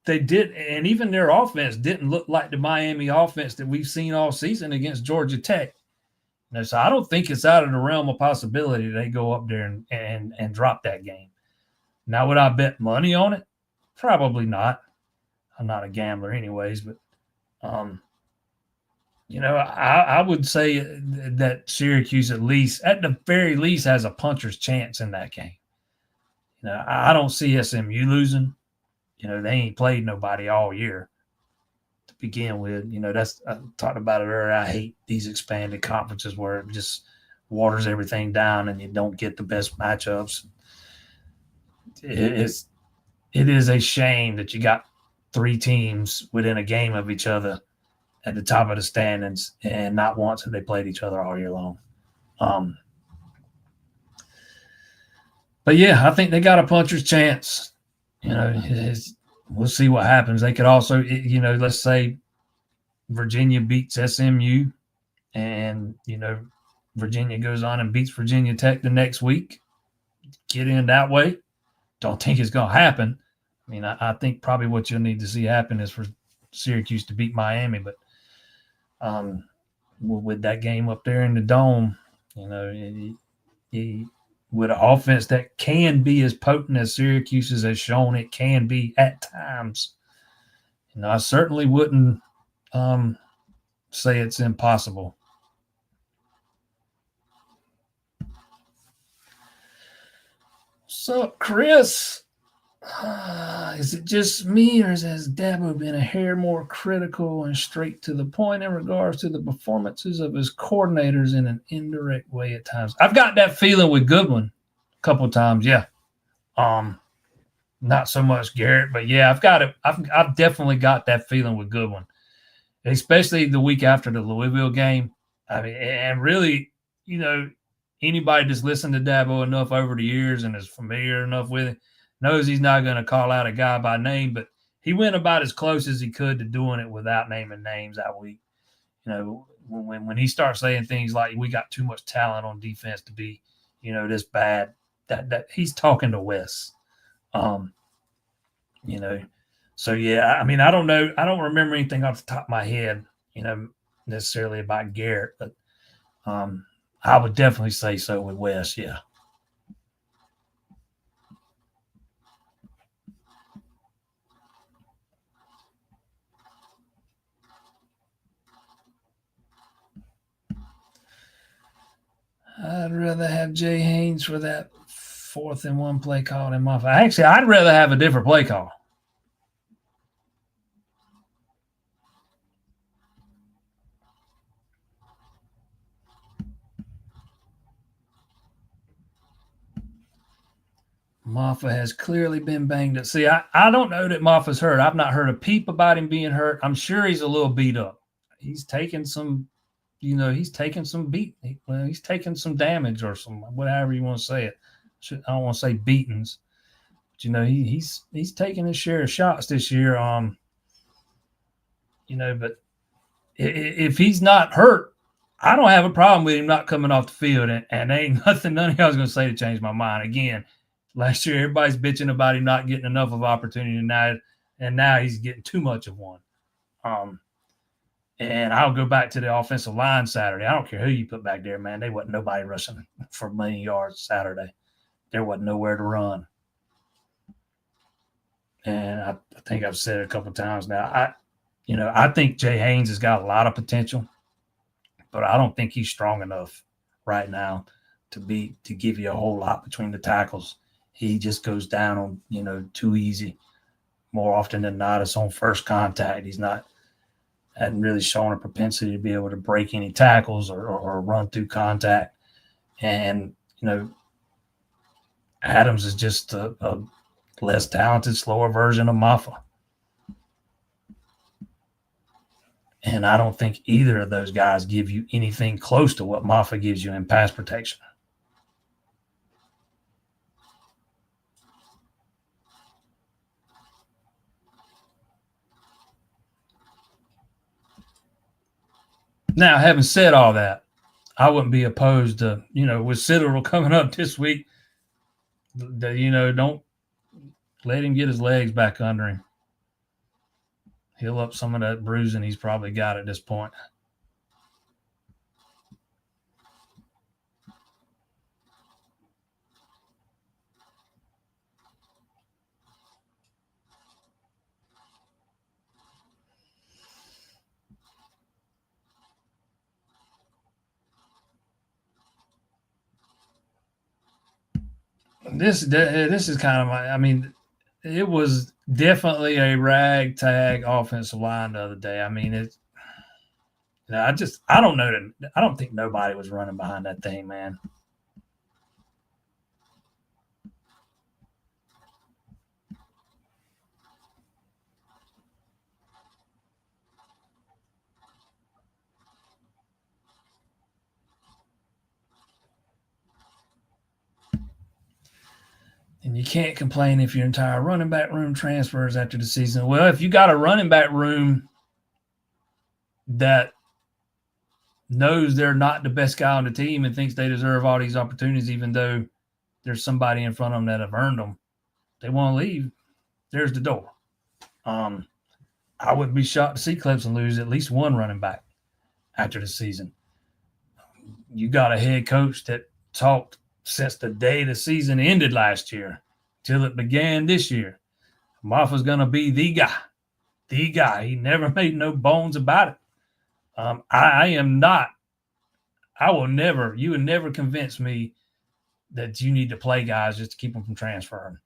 did, and even their offense didn't look like the Miami offense that we've seen all season against Georgia Tech. So I don't think it's out of the realm of possibility they go up there and drop that game. Now, would I bet money on it? Probably not. I'm not a gambler anyways, but, I would say that Syracuse at the very least has a puncher's chance in that game. I don't see SMU losing. They ain't played nobody all year to begin with. I talked about it earlier. I hate these expanded conferences where it just waters everything down and you don't get the best matchups. It is a shame that you got 3 teams within a game of each other at the top of the standings, and not once have they played each other all year long. But yeah, I think they got a puncher's chance. We'll see what happens. They could also, let's say Virginia beats SMU, and Virginia goes on and beats Virginia Tech the next week. Get in that way. Don't think it's going to happen. I mean, I think probably what you'll need to see happen is for Syracuse to beat Miami, but with that game up there in the Dome, with an offense that can be as potent as Syracuse has shown it can be at times, I certainly wouldn't say it's impossible. So, Chris, is it just me, or has Dabo been a hair more critical and straight to the point in regards to the performances of his coordinators in an indirect way at times? I've got that feeling with Goodwin a couple of times, yeah. Not so much Garrett, but yeah, I've definitely got that feeling with Goodwin, especially the week after the Louisville game. I mean, and really, anybody that's listened to Dabo enough over the years and is familiar enough with it knows he's not going to call out a guy by name, but he went about as close as he could to doing it without naming names that week. When he starts saying things like, we got too much talent on defense to be, this bad, that he's talking to Wes. So yeah, I mean, I don't know. I don't remember anything off the top of my head, necessarily about Garrett, but I would definitely say so with Wes. Yeah. I'd rather have Jay Haynes for that 4th and 1 play call than Moffitt. Actually, I'd rather have a different play call. Moffitt has clearly been banged up. See, I don't know that Moffitt's hurt. I've not heard a peep about him being hurt. I'm sure he's a little beat up. He's taken some he's taking some he's taking some damage or some, whatever you want to say it. I don't want to say beatings, but he's taking his share of shots this year. But if he's not hurt, I don't have a problem with him not coming off the field. And ain't nothing none of y'all was going to say to change my mind. Again, last year everybody's bitching about him not getting enough of opportunity, and now he's getting too much of one. And I'll go back to the offensive line Saturday. I don't care who you put back there, man. There wasn't nobody rushing for a million yards Saturday. There wasn't nowhere to run. And I think I've said it a couple of times now. I think Jay Haynes has got a lot of potential, but I don't think he's strong enough right now to give you a whole lot between the tackles. He just goes down on, too easy. more often than not, it's on first contact. He's not hadn't really shown a propensity to be able to break any tackles or run through contact. And, Adams is just a less talented, slower version of Maffa. And I don't think either of those guys give you anything close to what Maffa gives you in pass protection. Now, having said all that, I wouldn't be opposed to, with Citadel coming up this week, don't let him get his legs back under him. Heal up some of that bruising he's probably got at this point. This is kind of it was definitely a ragtag offensive line the other day. I mean, I don't know that I don't think nobody was running behind that thing, man. And you can't complain if your entire running back room transfers after the season. Well, if you got a running back room that knows they're not the best guy on the team and thinks they deserve all these opportunities, even though there's somebody in front of them that have earned them, they want to leave, there's the door. I wouldn't be shocked to see Clemson lose at least one running back after the season. You got a head coach that talked since the day the season ended last year till it began this year. Maffa's going to be the guy. The guy. He never made no bones about it. You would never convince me that you need to play guys just to keep them from transferring.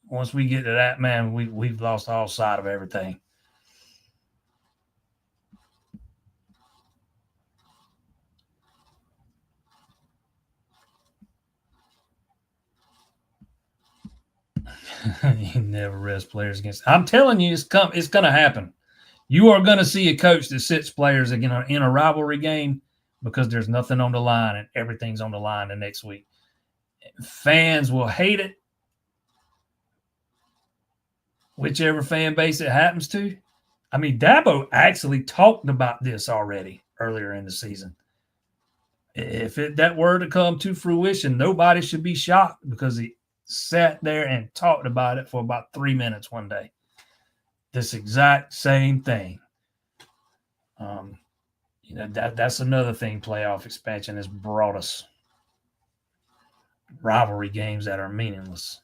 Once we get to that, man, we've lost all sight of everything. You never rest players against. I'm telling you, it's going to happen. You are going to see a coach that sits players in a rivalry game because there's nothing on the line and everything's on the line the next week. Fans will hate it, whichever fan base it happens to. I mean, Dabo actually talked about this already earlier in the season. If that were to come to fruition, nobody should be shocked because he sat there and talked about it for about 3 minutes one day. This exact same thing. That's another thing playoff expansion has brought us. Rivalry games that are meaningless.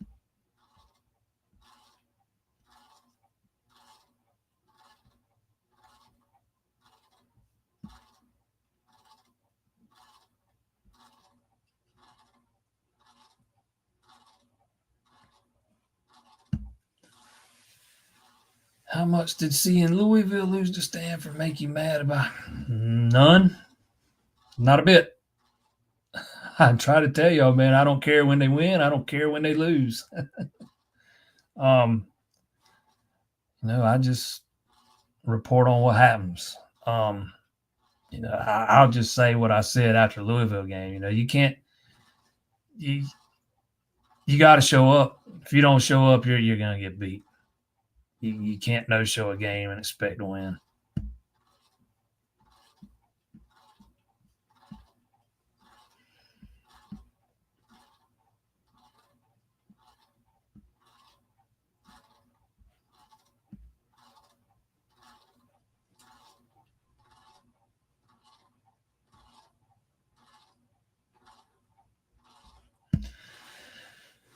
How much did seeing Louisville lose to Stanford make you mad about? None. Not a bit. I try to tell y'all, man, I don't care when they win. I don't care when they lose. I just report on what happens. I'll just say what I said after the Louisville game. You can't – you got to show up. If you don't show up, you're going to get beat. You can't no-show a game and expect to win.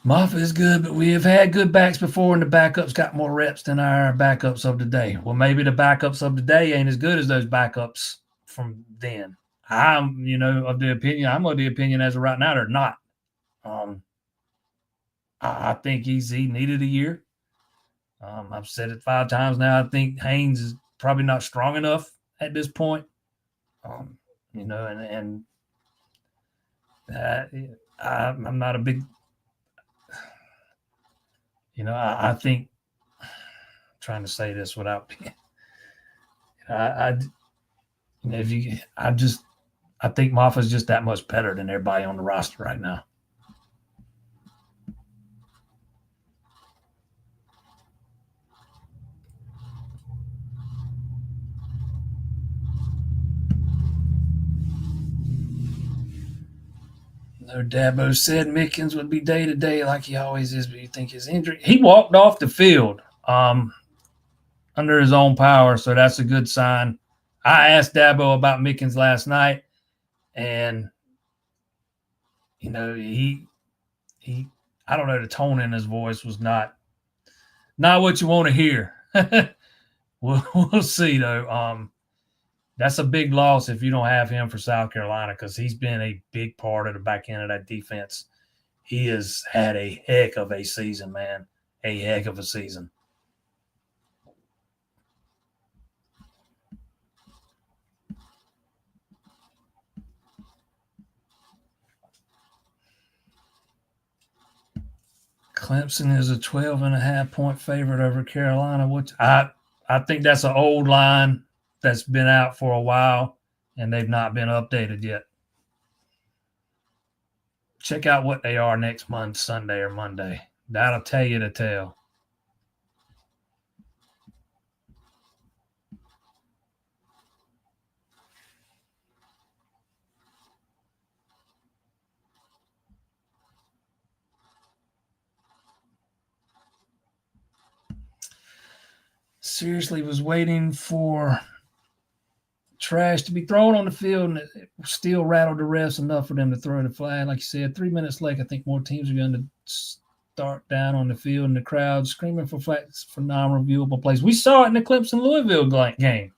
Maffa is good, but we have had good backs before, and the backups got more reps than our backups of today. Well, maybe the backups of today ain't as good as those backups from then. I'm of the opinion as of right now, they're not. I think he needed a year. I've said it 5 times now. I think Haynes is probably not strong enough at this point. And I'm not a big, I think, I'm trying to say this without being, I think Moffa's just that much better than everybody on the roster right now. No, Dabo said Mickens would be day to day like he always is, but you think his injury? He walked off the field under his own power, so that's a good sign. I asked Dabo about Mickens last night, and he I don't know, the tone in his voice was not what you want to hear. We'll see though. That's a big loss if you don't have him for South Carolina, because he's been a big part of the back end of that defense. He has had a heck of a season, man. A heck of a season. Clemson is a 12.5-point favorite over Carolina, which I think that's an old line that's been out for a while, and they've not been updated yet. Check out what they are next month, Sunday or Monday. That'll tell you the tale. Seriously, was waiting for trash to be thrown on the field, and it still rattled the refs enough for them to throw the flag. Like you said, 3 minutes late, I think more teams are going to start down on the field, and the crowd screaming for flags for non-reviewable plays. We saw it in the Clemson-Louisville game.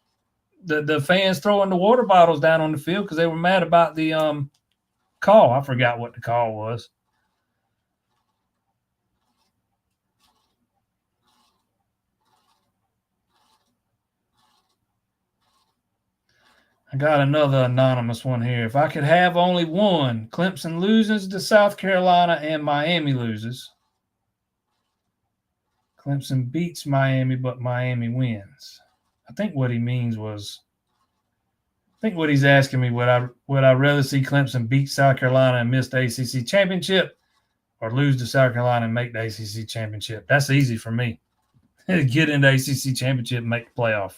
The fans throwing the water bottles down on the field because they were mad about the call. I forgot what the call was. I got another anonymous one here. If I could have only one, Clemson loses to South Carolina and Miami loses. Clemson beats Miami, but Miami wins. I think what he means was, I think what he's asking me, would I rather see Clemson beat South Carolina and miss the ACC championship, or lose to South Carolina and make the ACC championship? That's easy for me. Get into ACC championship and make the playoff.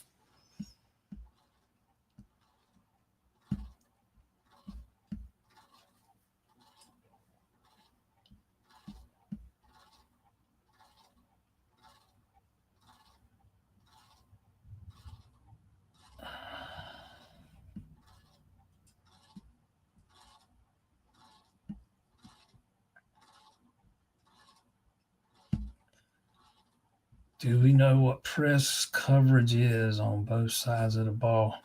Do we know what press coverage is on both sides of the ball?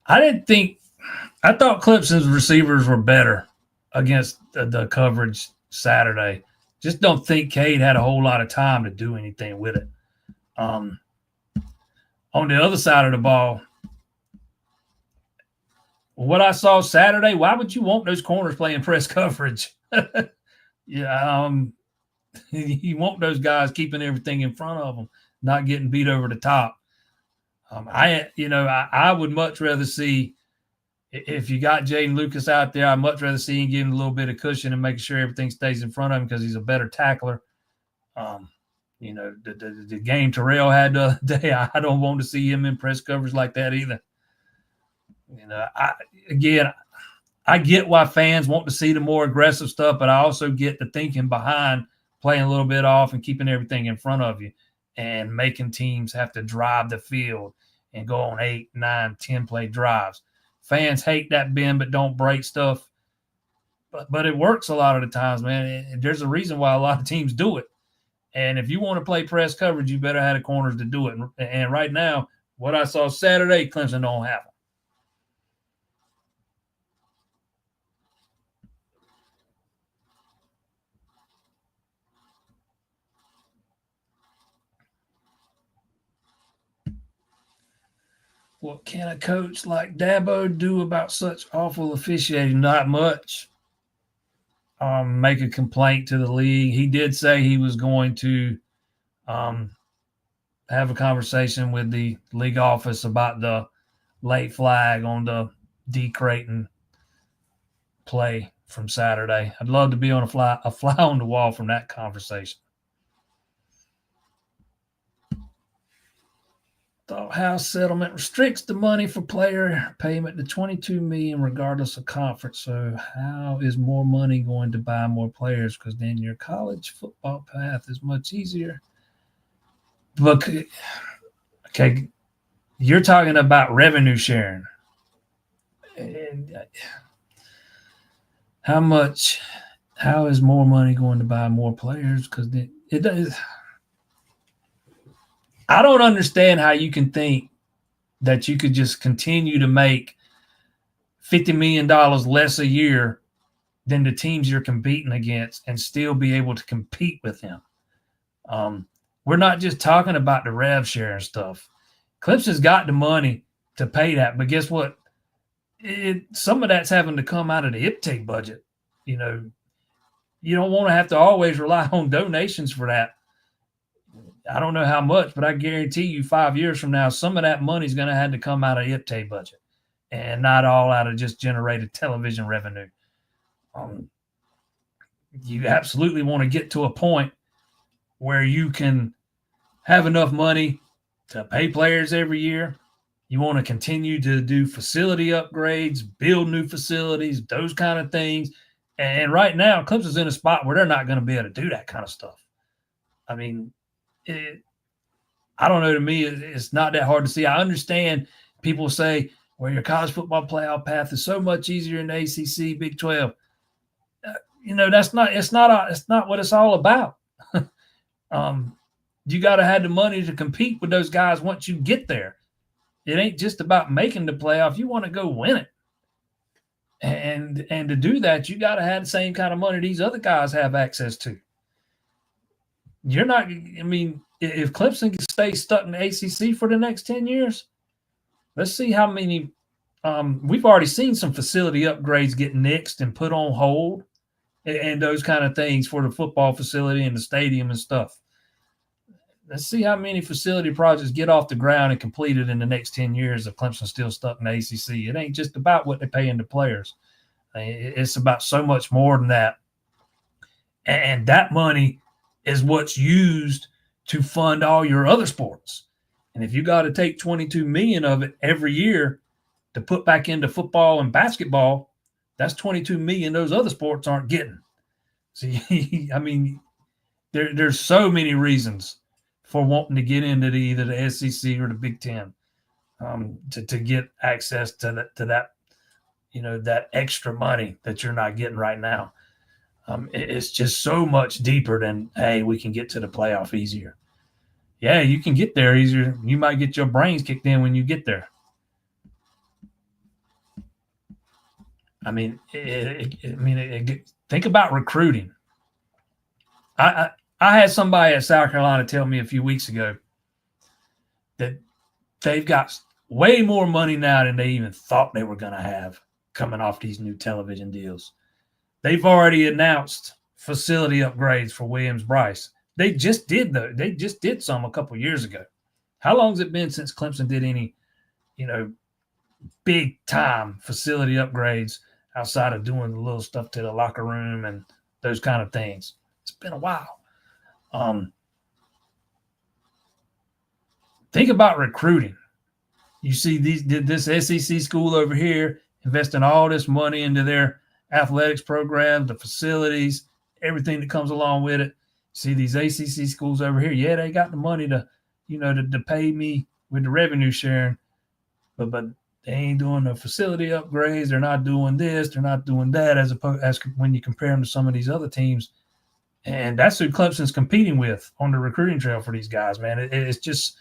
I thought Clemson's receivers were better against the coverage Saturday. Just don't think Cade had a whole lot of time to do anything with it. On the other side of the ball, what I saw Saturday, why would you want those corners playing press coverage? You want those guys keeping everything in front of them, not getting beat over the top. I would much rather see, if you got Jaden Lucas out there, I'd much rather see him give him a little bit of cushion and making sure everything stays in front of him, because he's a better tackler. The game Terrell had the other day, I don't want to see him in press coverage like that either. I get why fans want to see the more aggressive stuff, but I also get the thinking behind playing a little bit off and keeping everything in front of you and making teams have to drive the field and go on 8, 9, 10 play drives. Fans hate that bend but don't break stuff. But it works a lot of the times, man. There's a reason why a lot of teams do it. And if you want to play press coverage, you better have the corners to do it. And right now, what I saw Saturday, Clemson don't have them. What can a coach like Dabo do about such awful officiating? Not much. Make a complaint to the league. He did say he was going to have a conversation with the league office about the late flag on the D. Creighton play from Saturday. I'd love to be on a fly on the wall from that conversation. The House settlement restricts the money for player payment to $22 million regardless of conference. So how is more money going to buy more players? Because then your college football path is much easier. But okay, you're talking about revenue sharing. And how is more money going to buy more players? Because it does. I don't understand how you can think that you could just continue to make $50 million less a year than the teams you're competing against and still be able to compete with them. We're not just talking about the rev share and stuff. Clemson's got the money to pay that, but guess what? Some of that's having to come out of the IPTAY budget. You don't want to have to always rely on donations for that. I don't know how much, but I guarantee you 5 years from now, some of that money is going to have to come out of IPTAY budget and not all out of just generated television revenue. You absolutely want to get to a point where you can have enough money to pay players every year. You want to continue to do facility upgrades, build new facilities, those kind of things. And right now, Clemson's in a spot where they're not going to be able to do that kind of stuff. I mean, I don't know. To me, it's not that hard to see. I understand people say, well, your college football playoff path is so much easier in the ACC, Big 12. It's not what it's all about. You got to have the money to compete with those guys once you get there. It ain't just about making the playoff. You want to go win it. And to do that, you got to have the same kind of money these other guys have access to. You're not, I mean, if Clemson can stay stuck in the ACC for the next 10 years, let's see how many. We've already seen some facility upgrades get nixed and put on hold and those kind of things for the football facility and the stadium and stuff. Let's see how many facility projects get off the ground and completed in the next 10 years if Clemson's still stuck in the ACC. It ain't just about what they pay into players. It's about so much more than that. And that money is what's used to fund all your other sports. And if you got to take $22 million of it every year to put back into football and basketball, that's $22 million those other sports aren't getting. See, I mean, there's so many reasons for wanting to get into either the SEC or the Big Ten to get access to that, that extra money that you're not getting right now. It's just so much deeper than, hey, we can get to the playoff easier. Yeah, you can get there easier. You might get your brains kicked in when you get there. I mean, think about recruiting. I had somebody at South Carolina tell me a few weeks ago that they've got way more money now than they even thought they were going to have coming off these new television deals. They've already announced facility upgrades for Williams-Brice. They just did some a couple years ago. How long has it been since Clemson did any, big time facility upgrades outside of doing the little stuff to the locker room and those kind of things? It's been a while. Think about recruiting. You see this SEC school over here investing all this money into their athletics programs, the facilities, everything that comes along with it. See these ACC schools over here. Yeah, they got the money to pay me with the revenue sharing, but they ain't doing the facility upgrades. They're not doing this. They're not doing that. As when you compare them to some of these other teams, and that's who Clemson's competing with on the recruiting trail for these guys. Man, it's just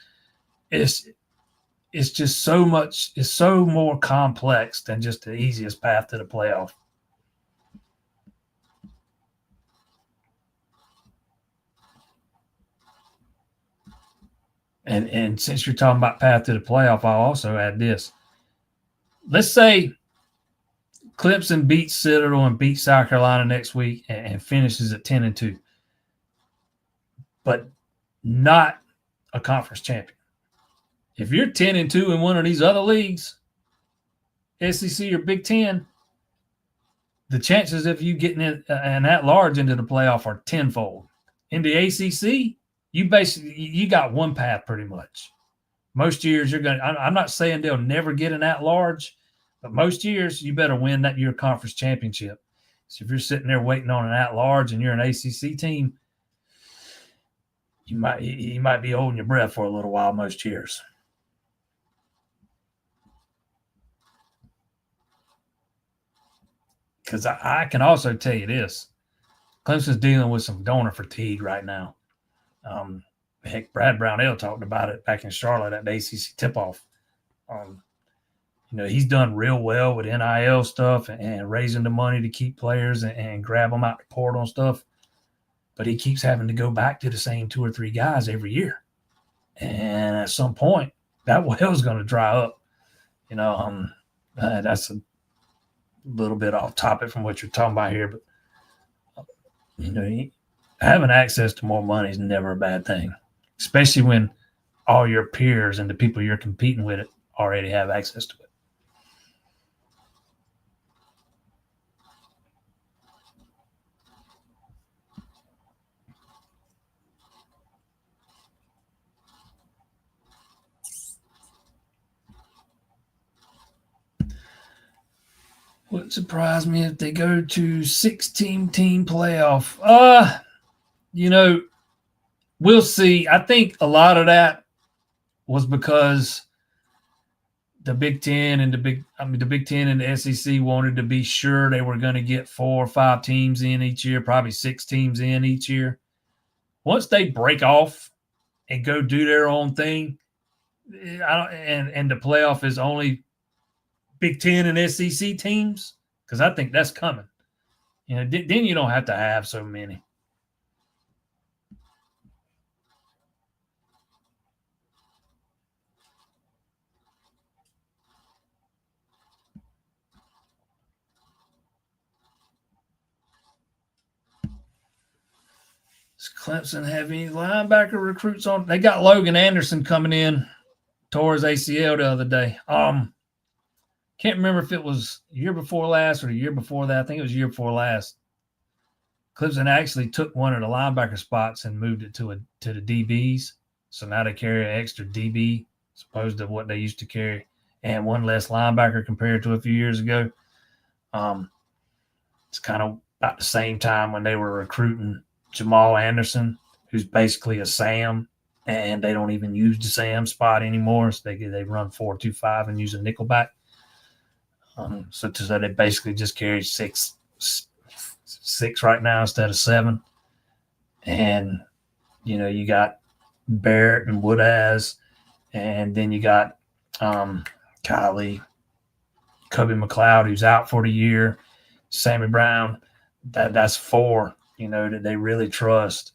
so much. It's so more complex than just the easiest path to the playoff. And since you're talking about path to the playoff, I'll also add this. Let's say Clemson beats Citadel and beats South Carolina next week and finishes at 10-2, but not a conference champion. If you're 10-2 in one of these other leagues, SEC or Big Ten, the chances of you getting an at-large into the playoff are tenfold. In the ACC, you got one path pretty much. Most years you're going to – I'm not saying they'll never get an at-large, but most years you better win your conference championship. So if you're sitting there waiting on an at-large and you're an ACC team, you might be holding your breath for a little while most years. Because I can also tell you this. Clemson's dealing with some donor fatigue right now. Heck, Brad Brownell talked about it back in Charlotte at the ACC tip-off. He's done real well with NIL stuff and raising the money to keep players and grab them out the portal and stuff. But he keeps having to go back to the same 2 or 3 guys every year. And at some point, that well is going to dry up. That's a little bit off topic from what you're talking about here, but having access to more money is never a bad thing, especially when all your peers and the people you're competing with already have access to it. Wouldn't surprise me if they go to 16-team playoff. We'll see. I think a lot of that was because the Big Ten and the Big Ten and the SEC wanted to be sure they were going to get 4 or 5 teams in each year, probably 6 teams in each year. Once they break off and go do their own thing, and the playoff is only Big Ten and SEC teams, because I think that's coming. Then you don't have to have so many. Does Clemson have any linebacker recruits on? They got Logan Anderson coming in, tore his ACL the other day. Can't remember if it was year before last or the year before that. I think it was year before last. Clemson actually took one of the linebacker spots and moved it to the DBs. So now they carry an extra DB as opposed to what they used to carry, and one less linebacker compared to a few years ago. It's kind of about the same time when they were recruiting Jamal Anderson, who's basically a Sam, and they don't even use the Sam spot anymore. So they run 4-2-5 and use a nickelback. So they basically just carry six right now instead of 7. And, you got Barrett and Woodaz, and then you got Kylie, Kobe McLeod, who's out for the year, Sammy Brown. That's 4, that they really trust.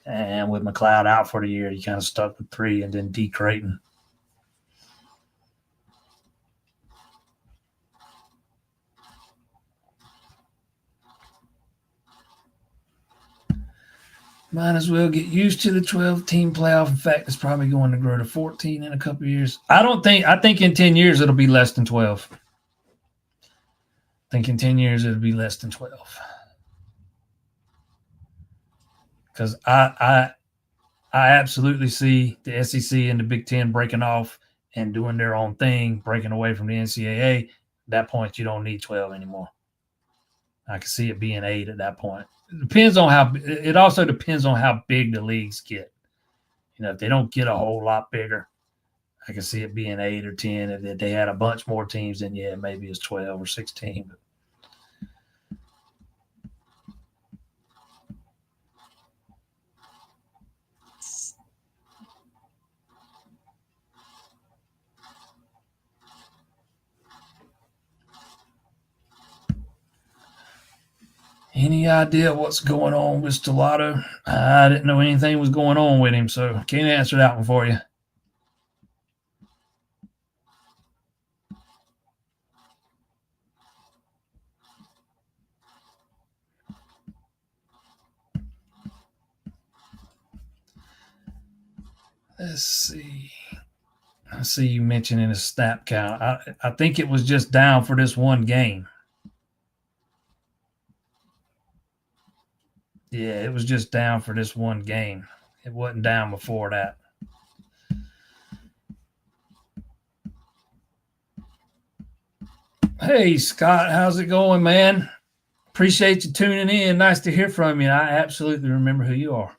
And with McLeod out for the year, you kind of stuck with 3, and then D. Creighton. Might as well get used to the 12-team playoff. In fact, it's probably going to grow to 14 in a couple of years. I think in 10 years it'll be less than 12. I think in 10 years it'll be less than 12. Because I absolutely see the SEC and the Big Ten breaking off and doing their own thing, breaking away from the NCAA. At that point, you don't need 12 anymore. I can see it being 8 at that point. It also depends on how big the leagues get. If they don't get a whole lot bigger, I can see it being 8 or 10. If they had a bunch more teams, then maybe it's 12 or 16. But any idea what's going on with Stellato? I didn't know anything was going on with him, so can't answer that one for you. Let's see. I see you mentioning a snap count. I think it was just down for this one game. Yeah, it was just down for this one game. It wasn't down before that. Hey, Scott, how's it going, man? Appreciate you tuning in. Nice to hear from you. I absolutely remember who you are.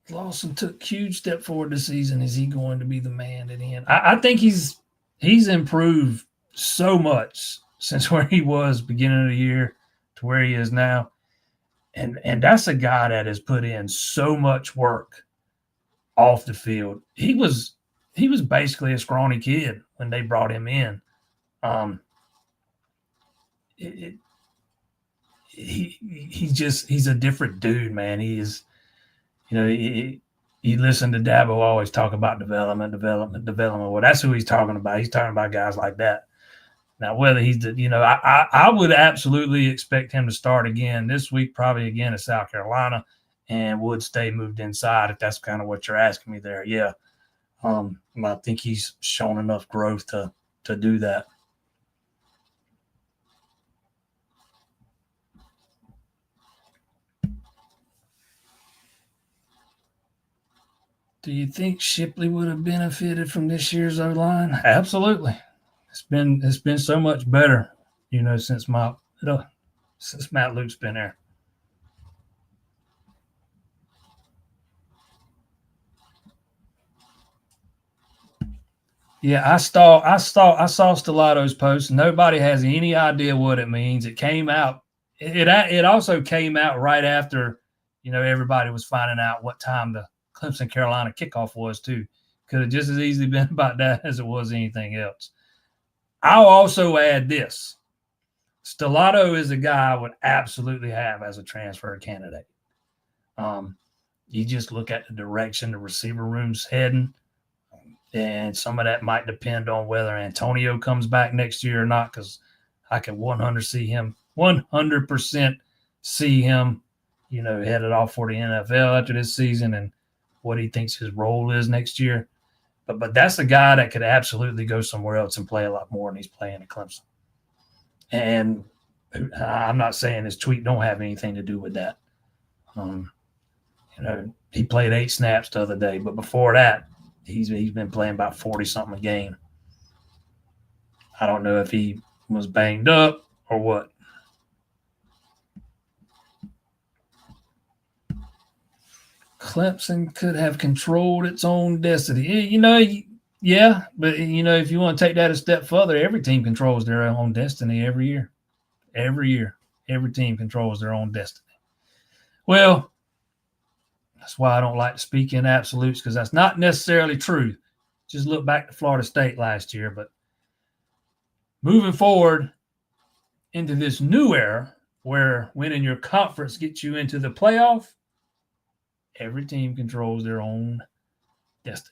Lawson took huge step forward this season. Is he going to be the man at the end? I think he's improved so much since where he was beginning of the year to where he is now. And that's a guy that has put in so much work off the field. He was basically a scrawny kid when they brought him in. He's a different dude, man. He is, you listen to Dabo always talk about development. Well, that's who he's talking about. He's talking about guys like that. Now, whether he's I would absolutely expect him to start again this week, probably again at South Carolina, and would stay moved inside if that's kind of what you're asking me there. Yeah. I think he's shown enough growth to do that. Do you think Shipley would have benefited from this year's O-line? Absolutely. It's been so much better, since Matt Luke's been there. Yeah, I saw Stelato's post. Nobody has any idea what it means. It came out. It also came out right after, everybody was finding out what time the Clemson Carolina kickoff was too. Could have just as easily been about that as it was anything else. I'll also add this. Stellato is a guy I would absolutely have as a transfer candidate. You just look at the direction the receiver room's heading, and some of that might depend on whether Antonio comes back next year or not, because I can 100% see him, headed off for the NFL after this season and what he thinks his role is next year. But that's a guy that could absolutely go somewhere else and play a lot more than he's playing at Clemson. And I'm not saying his tweet don't have anything to do with that. He played 8 snaps the other day, but before that, he's been playing about 40-something a game. I don't know if he was banged up or what. Clemson could have controlled its own destiny. Yeah, but, if you want to take that a step further, every team controls their own destiny every year. Every year, every team controls their own destiny. Well, that's why I don't like to speak in absolutes, because that's not necessarily true. Just look back to Florida State last year. But moving forward into this new era where winning your conference gets you into the playoff, every team controls their own destiny.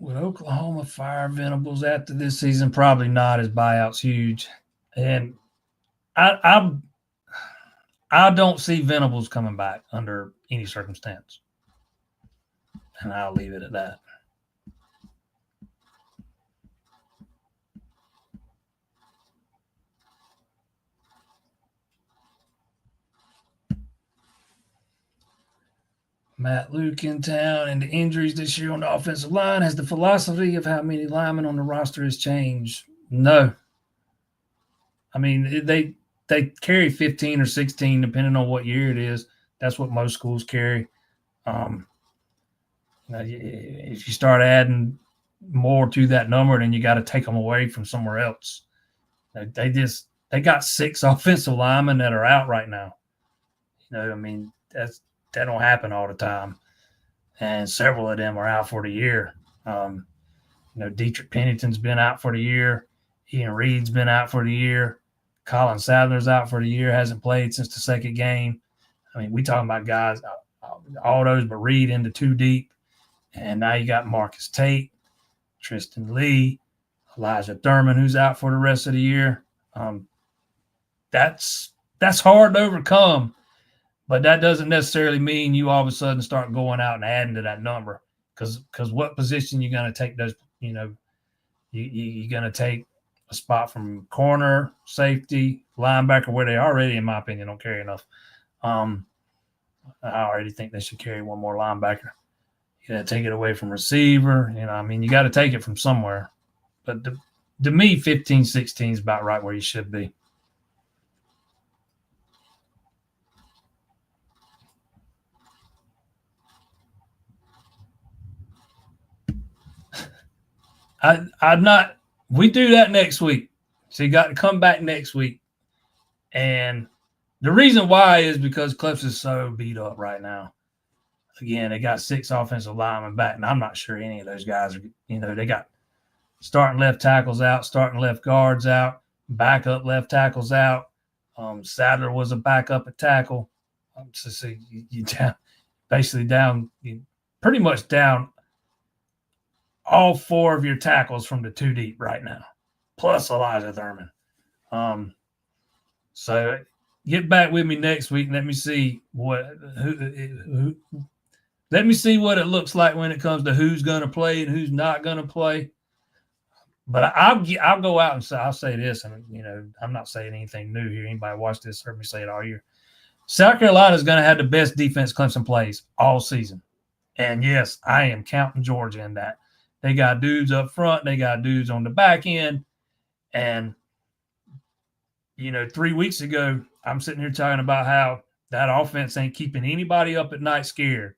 Would Oklahoma fire Venables after this season? Probably not. His buyout's huge. And I don't see Venables coming back under any circumstance. And I'll leave it at that. Matt Luke in town, and the injuries this year on the offensive line. Has the philosophy of how many linemen on the roster has changed? No. I mean, they carry 15 or 16, depending on what year it is. That's what most schools carry. If you start adding more to that number, then you got to take them away from somewhere else. They just they got 6 offensive linemen that are out right now. I mean, that don't happen all the time. And several of them are out for the year. Dietrich Pennington's been out for the year. Ian Reed's been out for the year. Colin Sadler's out for the year, hasn't played since the second game. I mean, we talking about guys, all those but Reed into 2 deep. And now you got Marcus Tate, Tristan Lee, Elijah Thurman, who's out for the rest of the year. That's hard to overcome, but that doesn't necessarily mean you all of a sudden start going out and adding to that number. Because what position you're going to take those, you're going to take a spot from corner, safety, linebacker, where they already, in my opinion, don't carry enough. I already think they should carry one more linebacker. You got to take it away from receiver. You got to take it from somewhere. But to me, 15, 16 is about right where you should be. I'm not – we do that next week. So you got to come back next week. And the reason why is because Clemson's so beat up right now. Again, they got 6 offensive linemen back, and I'm not sure any of those guys are – they got starting left tackles out, starting left guards out, backup left tackles out. Sadler was a backup at tackle. So you down, basically down, pretty much down all 4 of your tackles from the 2 deep right now, plus Elijah Thurman. So get back with me next week. Let me see what let me see what it looks like when it comes to who's going to play and who's not going to play. But I'll go out and say, I'll say this, and I'm not saying anything new here. Anybody watch this heard me say it all year. South Carolina is going to have the best defense Clemson plays all season. And yes, I am counting Georgia in that. They got dudes up front. They got dudes on the back end. And, 3 weeks ago, I'm sitting here talking about how that offense ain't keeping anybody up at night scared.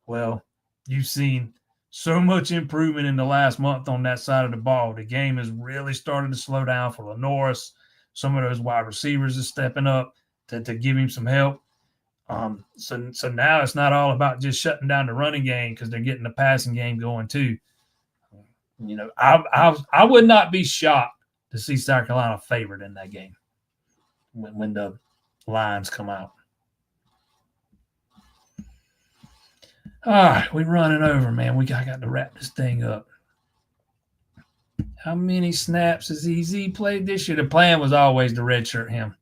Well, you've seen so much improvement in the last month on that side of the ball. The game has really started to slow down for Lenoris. Some of those wide receivers are stepping up to give him some help. So now it's not all about just shutting down the running game because they're getting the passing game going too. I would not be shocked to see South Carolina favored in that game when the lines come out. All right, we're running over, man. I got to wrap this thing up. How many snaps has EZ played this year? The plan was always to redshirt him.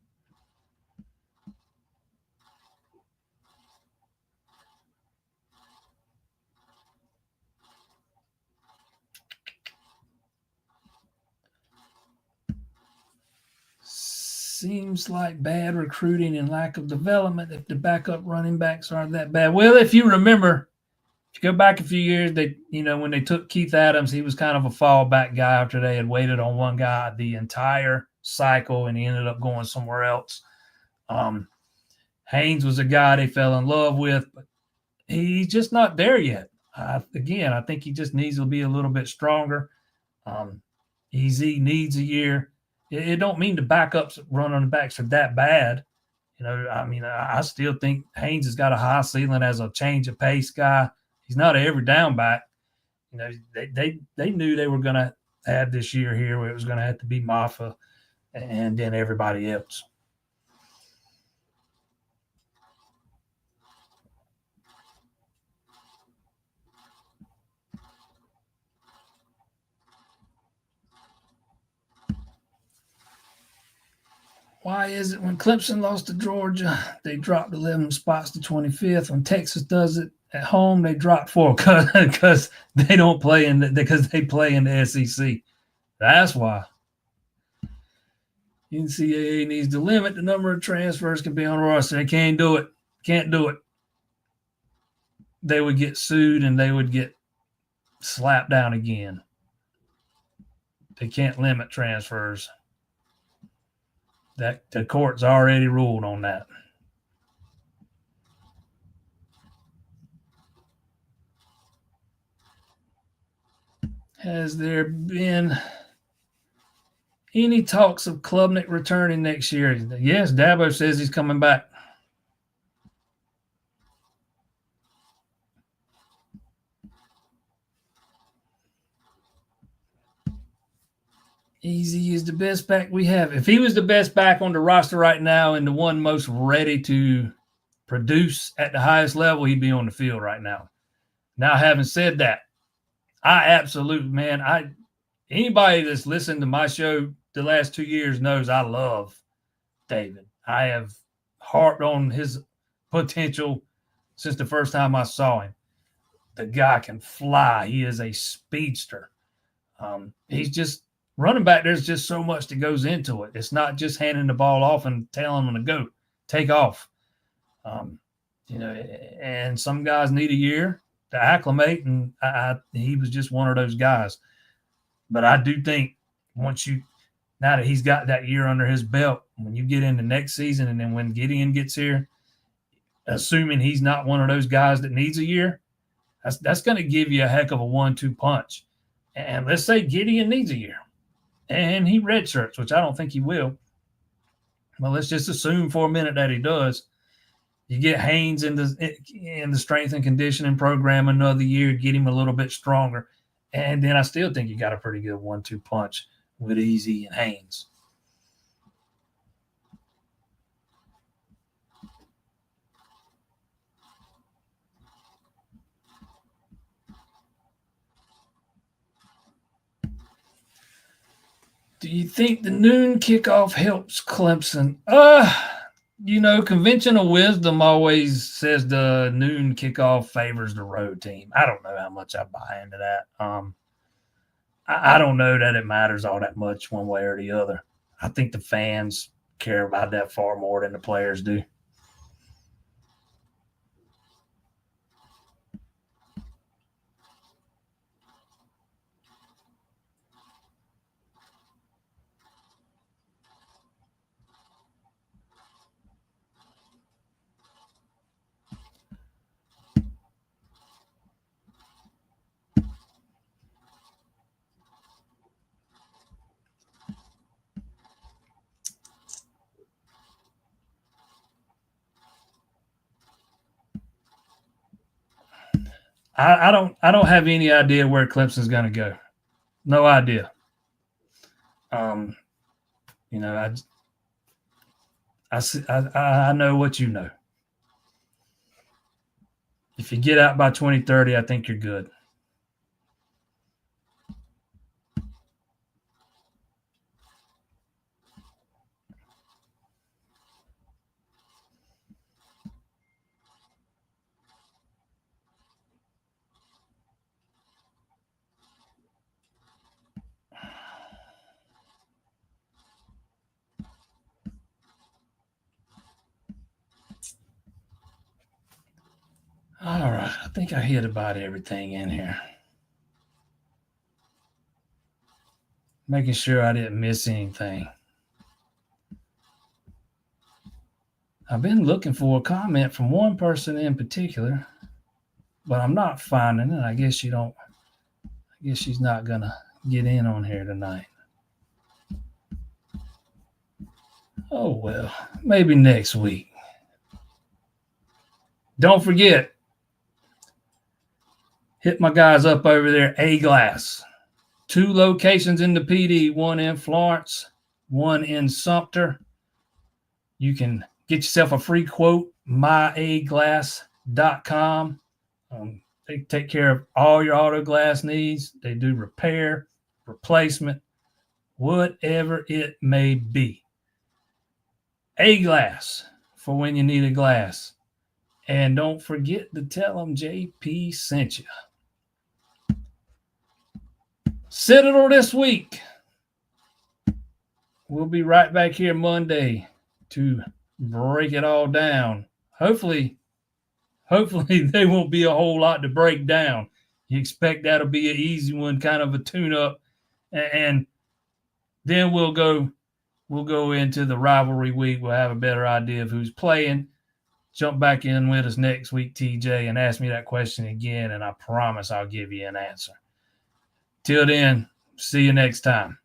Seems like bad recruiting and lack of development if the backup running backs aren't that bad. Well, if you remember, if you go back a few years, when they took Keith Adams, he was kind of a fallback guy after they had waited on one guy the entire cycle, and he ended up going somewhere else. Haynes was a guy they fell in love with, but he's just not there yet. I think he just needs to be a little bit stronger. EZ needs a year. It don't mean the backups run on the backs are that bad. I still think Haynes has got a high ceiling as a change of pace guy. He's not an every down back. They knew they were going to have this year here where it was going to have to be Maffa and then everybody else. Why is it when Clemson lost to Georgia, they dropped 11 spots to 25th? When Texas does it at home, they drop 4 because they don't play because they play in the SEC. That's why. NCAA needs to limit the number of transfers can be on the roster. They can't do it. Can't do it. They would get sued and they would get slapped down again. They can't limit transfers. That the court's already ruled on that. Has there been Any talks of Klubnik returning next year? Yes, Dabo says he's coming back. Easy is the best back we have. If he was the best back on the roster right now and the one most ready to produce at the highest level, he'd be on the field right now. Now, having said that, anybody that's listened to my show the last 2 years knows I love David. I have harped on his potential since the first time I saw him. The guy can fly. He is a speedster. He's just running back. There's just so much that goes into it. It's not just handing the ball off and telling them to go, take off. And some guys need a year to acclimate, and he was just one of those guys. But I do think now that he's got that year under his belt, when you get into next season and then when Gideon gets here, assuming he's not one of those guys that needs a year, that's going to give you a heck of a 1-2 punch. And let's say Gideon needs a year and he redshirts, which I don't think he will. But let's just assume for a minute that he does. You get Haynes in the strength and conditioning program another year, get him a little bit stronger. And then I still think you got a pretty good 1-2 punch with Easy and Haynes. Do you think the noon kickoff helps Clemson? Conventional wisdom always says the noon kickoff favors the road team. I don't know how much I buy into that. I don't know that it matters all that much one way or the other. I think the fans care about that far more than the players do. I don't have any idea where Clemson's going to go. No idea. I know what you know. If you get out by 2030, I think you're good. All right. I think I hit about everything in here. Making sure I didn't miss anything. I've been looking for a comment from one person in particular, but I'm not finding it. I guess she's not going to get in on here tonight. Oh, well, maybe next week. Don't forget, hit my guys up over there, A-Glass. 2 locations in the PD, one in Florence, one in Sumter. You can get yourself a free quote, myaglass.com. They take care of all your auto glass needs. They do repair, replacement, whatever it may be. A-Glass for when you need a glass. And don't forget to tell them JP sent you. Citadel this week. We'll be right back here Monday to break it all down. Hopefully there won't be a whole lot to break down. You expect that'll be an easy one, kind of a tune-up, and then we'll go into the rivalry week. We'll have a better idea of who's playing. Jump back in with us next week, TJ, and ask me that question again, and I promise I'll give you an answer. Till then, see you next time.